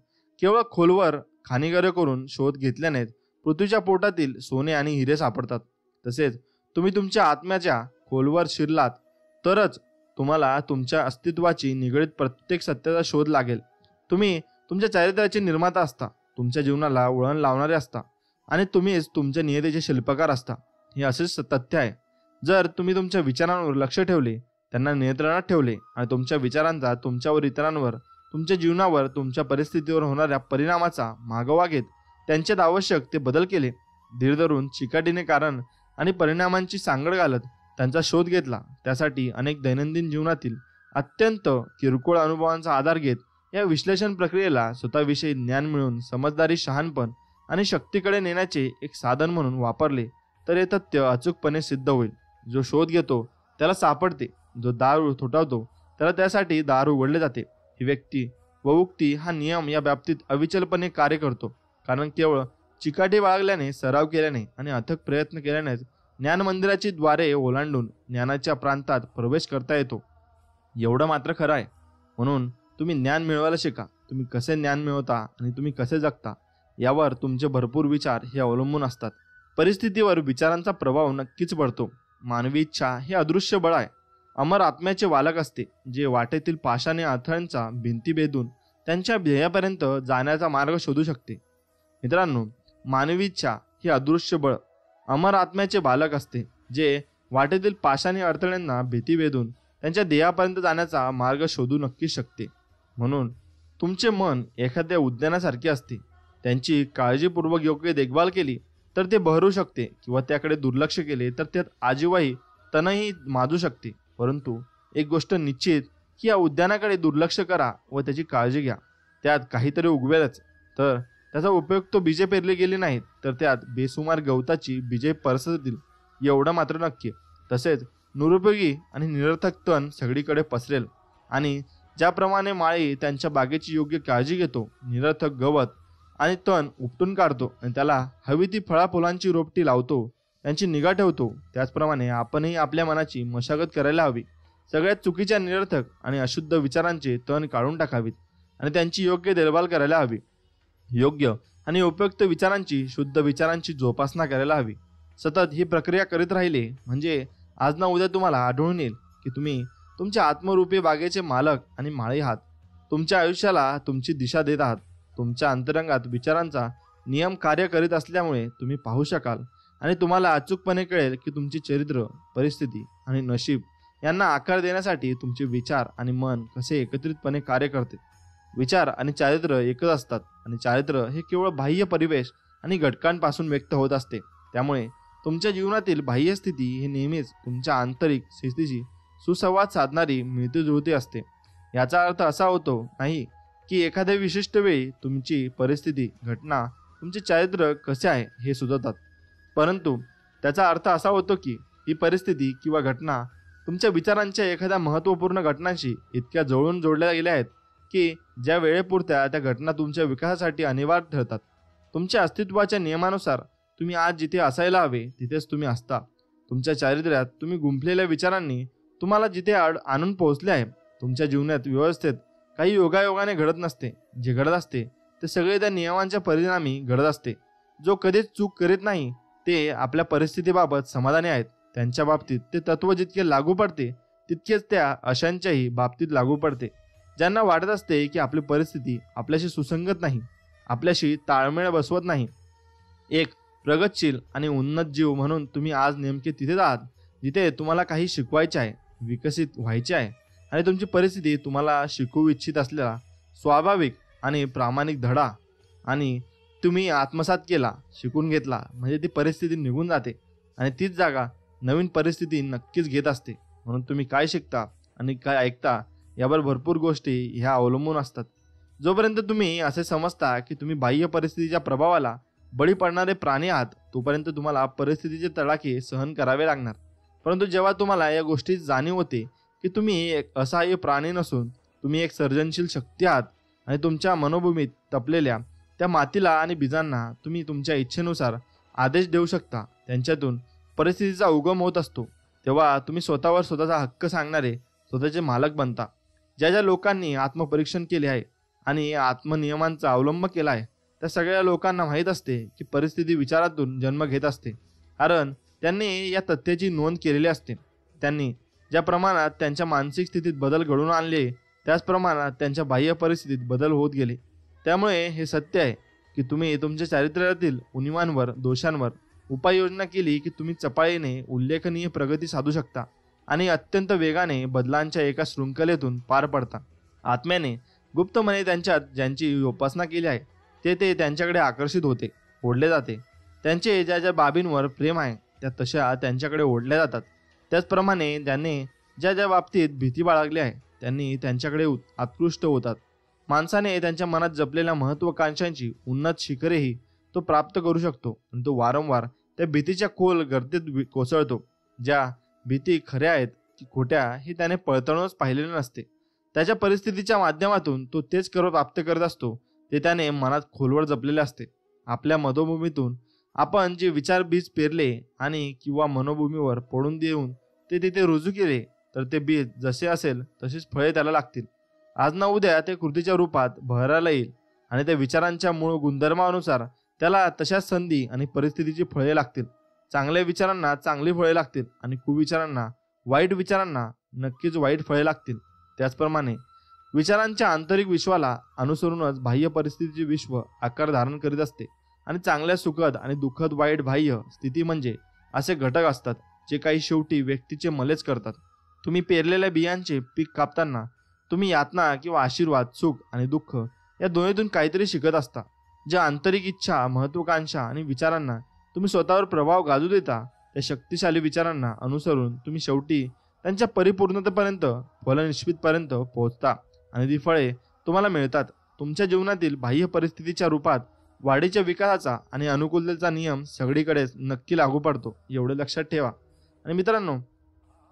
केवळ खोलवर खाणीगर्य करून शोध घेतल्यानेच पृथ्वीच्या पोटातील सोने आणि हिरे सापडतात. तसेच तुम्ही तुमच्या आत्म्याच्या खोलवर शिरलात तरच तुम्हाला तुमच्या अस्तित्वाची निगडीत प्रत्येक सत्याचा शोध लागेल. तुम्ही तुमच्या चारित्र्याचे निर्माता असता, तुमच्या जीवनाला वळण लावणारे असता आणि तुम्हीच तुमच्या नियतीचे शिल्पकार असता. हे असेच तथ्य आहे. जर तुम्ही तुमच्या विचारांवर लक्ष ठेवले, त्यांना नियंत्रणात ठेवले आणि तुमच्या विचारांचा तुमच्यावर, इतरांवर, तुमच्या जीवनावर, तुमच्या परिस्थितीवर होणाऱ्या परिणामाचा मागोवा घेत त्यांच्यात आवश्यक ते बदल केले, धीर धरून चिकाटीने कारण आणि परिणामांची सांगड घालत त्यांचा शोध घेतला, त्यासाठी अनेक दैनंदिन जीवनातील अत्यंत किरकोळ अनुभवांचा आधार घेत या विश्लेषण प्रक्रियेला स्वतःविषयी ज्ञान मिळवून समजदारी, शहाणपण आणि शक्तीकडे नेण्याचे एक साधन म्हणून वापरले तर हे तथ्य अचूकपणे सिद्ध होईल. जो शोध घेतो त्याला सापडते, जो दार थोठावतो त्याला त्यासाठी दार उघडले जाते. ही व्यक्ती व उक्ती हा नियम या बाबतीत अविचलपणे कार्य करतो, कारण केवळ चिकाटी बाळगल्याने, सराव केल्याने आणि अथक प्रयत्न केल्यानेच ज्ञान मंदिराची द्वारे ओलांडून ज्ञानाच्या प्रांतात प्रवेश करता येतो. एवढं मात्र खरं आहे. म्हणून तुम्ही ज्ञान मिळवायला शिका. तुम्ही कसे ज्ञान मिळवता आणि तुम्ही कसे जगता यावर तुमचे भरपूर विचार हे अवलंबून असतात. परिस्थितीवर विचारांचा प्रभाव नक्कीच पडतो. मानवी इच्छा हे अदृश्य बळ आहे, अमर आत्म्याचे वालक असते, जे वाटेतील पाषाणी अडथळ्यांचा भिंती भेदून त्यांच्या ध्येयापर्यंत जाण्याचा मार्ग शोधू शकते. मित्रांनो, मानवी इच्छा हे अदृश्य बळ अमर आत्म्याचे बालक असते, जे वाटेतील पाषाणी अडथळ्यांना भीती भेदून त्यांच्या ध्येयापर्यंत जाण्याचा मार्ग शोधू नक्कीच शकते. म्हणून तुमचे मन एखाद्या उद्यानासारखे असते. त्यांची काळजीपूर्वक योग्य देखभाल केली तर ते बहरू शकते किंवा त्याकडे दुर्लक्ष केले तर त्यात आजीवाही तणही माजू शकते. परंतु एक गोष्ट निश्चित की या उद्यानाकडे दुर्लक्ष करा व त्याची काळजी घ्या. त्यात काहीतरी उगवेलच, तर त्याचा उपयोग तो बीजे पेरले गेले नाहीत तर त्यात बेसुमार गवताची बीजे परसतील, एवढं मात्र नक्की. तसेच निरुपयोगी आणि निरर्थक तण सगळीकडे पसरेल आणि ज्याप्रमाणे माळी त्यांच्या बागेची योग्य काळजी घेतो, निरर्थक गवत आणि तण उपटून काढतो आणि त्याला हवी ती फळाफुलांची रोपटी लावतो, त्यांची निगा ठेवतो, त्याचप्रमाणे आपणही आपल्या मनाची मशागत करायला हवी. सगळ्यात चुकीच्या, निरर्थक आणि अशुद्ध विचारांचे तण काढून टाकावीत आणि त्यांची योग्य देखभाल करायला हवी. योग्य आणि उपयुक्त विचारांची, शुद्ध विचारांची जोपासना करायला हवी. सतत ही प्रक्रिया करीत राहिले म्हणजे आज ना उद्या तुम्हाला आढळून येईल की तुम्ही तुमच्या आत्मरूपी बागेचे मालक आणि माळी आहात. तुमच्या आयुष्याला तुमची दिशा देत आहात. तुमच्या अंतरंगात विचारांचा नियम कार्य करीत असल्यामुळे तुम्ही पाहू शकाल आणि तुम्हाला अचूकपणे कळेल की तुमची चरित्र, परिस्थिती आणि नशीब यांना आकार देण्यासाठी तुमचे विचार आणि मन कसे एकत्रितपणे कार्य करते. विचार आणि चारित्र्य एकच असतात आणि चारित्र्य हे केवळ बाह्य परिवेश आणि घटकांपासून व्यक्त होत असते. त्यामुळे तुमच्या जीवनातील बाह्य स्थिती ही नेहमीच तुमच्या आंतरिक स्थितीशी सुसंवाद साधणारी मिळतीजुळती असते. याचा अर्थ असा होतो नाही की एखाद्या विशिष्ट वेळी तुमची परिस्थिती, घटना तुमचे चारित्र्य कसे आहे हे सुचवतात, परंतु त्याचा अर्थ असा होतो की ही परिस्थिती किंवा घटना तुमच्या विचारांच्या एखाद्या महत्त्वपूर्ण घटनांशी इतक्या जवळून जोडल्या गेल्या आहेत की ज्या वेळेपुरत्या त्या घटना तुमच्या विकासासाठी अनिवार्य ठरतात. तुमच्या अस्तित्वाच्या नियमानुसार तुम्ही आज जिथे असायला हवे तिथेच तुम्ही असता. तुमच्या चारित्र्यात तुम्ही गुंफलेल्या विचारांनी तुम्हाला जिथे आणून पोहोचले आहे. तुमच्या जीवनात व्यवस्थेत काही योगायोगाने घडत नसते. जे घडत असते ते सगळे त्या नियमांच्या परिणामी घडत असते. जो कधीच चूक करीत नाही ते आपल्या परिस्थितीबाबत समाधानी आहेत. त्यांच्या बाबतीत ते तत्व जितके लागू पडते तितकेच त्या अशांच्याही बाबतीत लागू पडते. ज्यांना वाटत असते की आपली परिस्थिती आपल्याशी सुसंगत नाही, आपल्याशी ताळमेळ बसवत नाही. एक प्रगतशील आणि उन्नत जीव म्हणून तुम्ही आज नेमके तिथेच आहात जिथे तुम्हाला काही शिकवायचे आहे, विकसित व्हायचे आहे आणि तुमची परिस्थिती तुम्हाला शिकवू इच्छित असलेला स्वाभाविक आणि प्रामाणिक धडा आणि तुम्ही आत्मसात केला, शिकून घेतला म्हणजे ती परिस्थिती निघून जाते आणि तीच जागा नवीन परिस्थिती नक्कीच घेत असते. म्हणून तुम्ही काय शिकता आणि काय ऐकता यावर भरपूर गोष्टी ह्या अवलंबून असतात. जोपर्यंत तुम्ही असे समजता की तुम्ही बाह्य परिस्थितीच्या प्रभावाला बळी पडणारे प्राणी आहात तोपर्यंत तुम्हाला परिस्थितीचे तडाखे सहन करावे लागणार. परंतु जेव्हा तुम्हाला या गोष्टीची जाणीव होते की तुम्ही एक असहाय्य प्राणी नसून तुम्ही एक सर्जनशील शक्ती आहात आणि तुमच्या मनोभूमीत तपलेल्या त्या मातीला आणि बीजांना तुम्ही तुमच्या इच्छेनुसार आदेश देऊ शकता, त्यांच्यातून परिस्थितीचा उगम होत असतो, तेव्हा तुम्ही स्वतःवर स्वतःचा हक्क सांगणारे स्वतःचे मालक बनता. ज्या ज्या लोकांनी आत्मपरीक्षण केले आहे आणि आत्मनियमांचा अवलंब केला आहे त्या सगळ्या लोकांना माहीत असते की परिस्थिती विचारातून जन्म घेत असते, कारण त्यांनी या तथ्याची नोंद केलेली असते. त्यांनी ज्या प्रमाणात त्यांच्या मानसिक स्थितीत बदल घडवून आणले त्याच प्रमाणात त्यांच्या बाह्य परिस्थितीत बदल होत गेले. त्यामुळे हे सत्य आहे की तुम्ही तुमच्या चारित्र्यातील उणिवांवर, दोषांवर उपाययोजना केली की तुम्ही चपळाईने उल्लेखनीय प्रगती साधू शकता आणि अत्यंत वेगाने बदलांच्या एका शृंखलेतून पार पडता. आत्म्याने गुप्तमने त्यांच्यात ज्यांची उपासना केली आहे ते त्यांच्याकडे आकर्षित होते, ओढले जाते. त्यांचे ज्या ज्या बाबींवर प्रेम आहे त्या तशा त्यांच्याकडे ओढल्या जातात. त्याचप्रमाणे ज्यांनी ज्या ज्या बाबतीत भीती बाळगली आहे त्यांनी त्यांच्याकडे आकृष्ट होतात. माणसाने त्यांच्या मनात जपलेल्या महत्त्वाकांक्षांची उन्नत शिखरेही तो प्राप्त करू शकतो आणि तो वारंवार त्या भीतीच्या खोल गर्दीत कोसळतो. ज्या भीती खऱ्या आहेत की खोट्या हे त्याने पडताळूनच पाहिलेले नसते. त्याच्या परिस्थितीच्या माध्यमातून तो तेच प्राप्त करत असतो ते त्याने मनात खोलवर जपलेले असते. आपल्या मनोभूमीतून आपण जे विचार बीज पेरले आणि किंवा मनोभूमीवर पडून देऊन ते तिथे रुजू केले तर ते बीज जसे असेल तशीच फळे त्याला लागतील. आज ना उद्या ते कृतीच्या रूपात बहरायला येईल आणि त्या विचारांच्या मूळ गुणधर्मानुसार त्याला तशाच संधी आणि परिस्थितीची फळे लागतील. चांगल्या विचारांना चांगली फळे लागतील आणि कुविचारांना, वाईट विचारांना नक्कीच वाईट फळे लागतील. त्याचप्रमाणे विचारांच्या आंतरिक विश्वाला अनुसरूनच बाह्य परिस्थितीचे विश्व आकार धारण करीत असते आणि चांगल्या सुखद आणि दुःखद वाईट बाह्य स्थिती म्हणजे असे घटक असतात जे काही शेवटी व्यक्तीचे मलेच करतात. तुम्ही पेरलेल्या बियांचे पीक कापताना तुम्ही यातना किंवा आशीर्वाद, सुख आणि दुःख या दोन्हीतून काहीतरी शिकत असता. ज्या आंतरिक इच्छा, महत्त्वाकांक्षा आणि विचारांना तुम्ही स्वतःवर प्रभाव गाजू देता त्या शक्तिशाली विचारांना अनुसरून तुम्ही शेवटी त्यांच्या परिपूर्णतेपर्यंत, फलनिश्चितपर्यंत पोहोचता आणि ती फळे तुम्हाला मिळतात. तुमच्या जीवनातील बाह्य परिस्थितीच्या रूपात वाढीच्या विकासाचा आणि अनुकूलतेचा नियम सगळीकडेच नक्की लागू पडतो, एवढे लक्षात ठेवा. आणि मित्रांनो,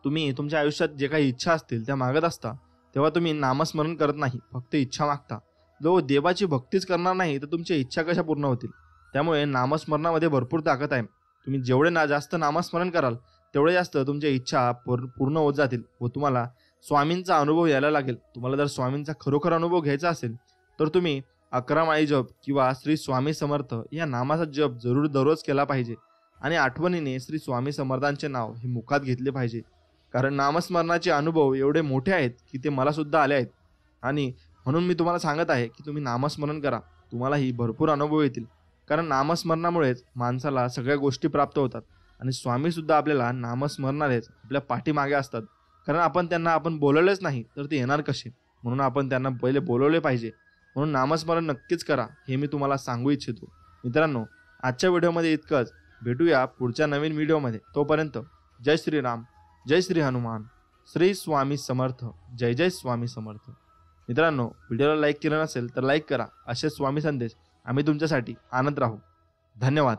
तुम्ही तुमच्या आयुष्यात जे काही इच्छा असतील त्या मागत असता तेव्हा तुम्ही नामस्मरण करत नाही, फक्त इच्छा मागता. जो देवाची भक्तीच करणार नाही तर तुमच्या इच्छा कशा पूर्ण होतील? त्यामुळे नामस्मरणामध्ये भरपूर ताकद आहे. तुम्ही जेवढे जास्त नामस्मरण कराल तेवढे जास्त तुमच्या इच्छा पूर्ण होत जातील व तुम्हाला स्वामींचा अनुभव यायला लागेल. तुम्हाला जर स्वामींचा खरोखर अनुभव घ्यायचा असेल तर तुम्ही 11 माळी जप किंवा श्री स्वामी समर्थ या नामाचा जप जरूर दररोज केला पाहिजे आणि आठवणीने श्री स्वामी समर्थांचे नाव हे मुखात घेतले पाहिजे. कारण नामस्मरणाचे अनुभव एवढे मोठे आहेत की ते मला सुद्धा आले आहेत आणि म्हणून मी तुम्हाला सांगत आहे की तुम्ही नामस्मरण करा, तुम्हालाही भरपूर अनुभव येतील. कारण नामस्मरणामुळेच माणसाला सगळ्या गोष्टी प्राप्त होतात आणि स्वामीसुद्धा आपल्याला नामस्मरणारेच आपल्या पाठीमागे असतात. कारण आपण त्यांना बोलवलेच नाही तर ते येणार कसे? म्हणून आपण त्यांना पहिले बोलवले पाहिजे. म्हणून नामस्मरण नक्कीच करा हे मी तुम्हाला सांगू इच्छितो. मित्रांनो, आजच्या व्हिडिओमध्ये इतकंच. भेटूया पुढच्या नवीन व्हिडिओमध्ये. तोपर्यंत जय श्रीराम, जय श्री हनुमान, श्री स्वामी समर्थ, जय जय स्वामी समर्थ. मित्रांनो, व्हिडिओला लाईक केलं नसेल तर लाईक करा. असे स्वामी संदेश आम्ही तुमच्यासाठी आणत राहू. धन्यवाद.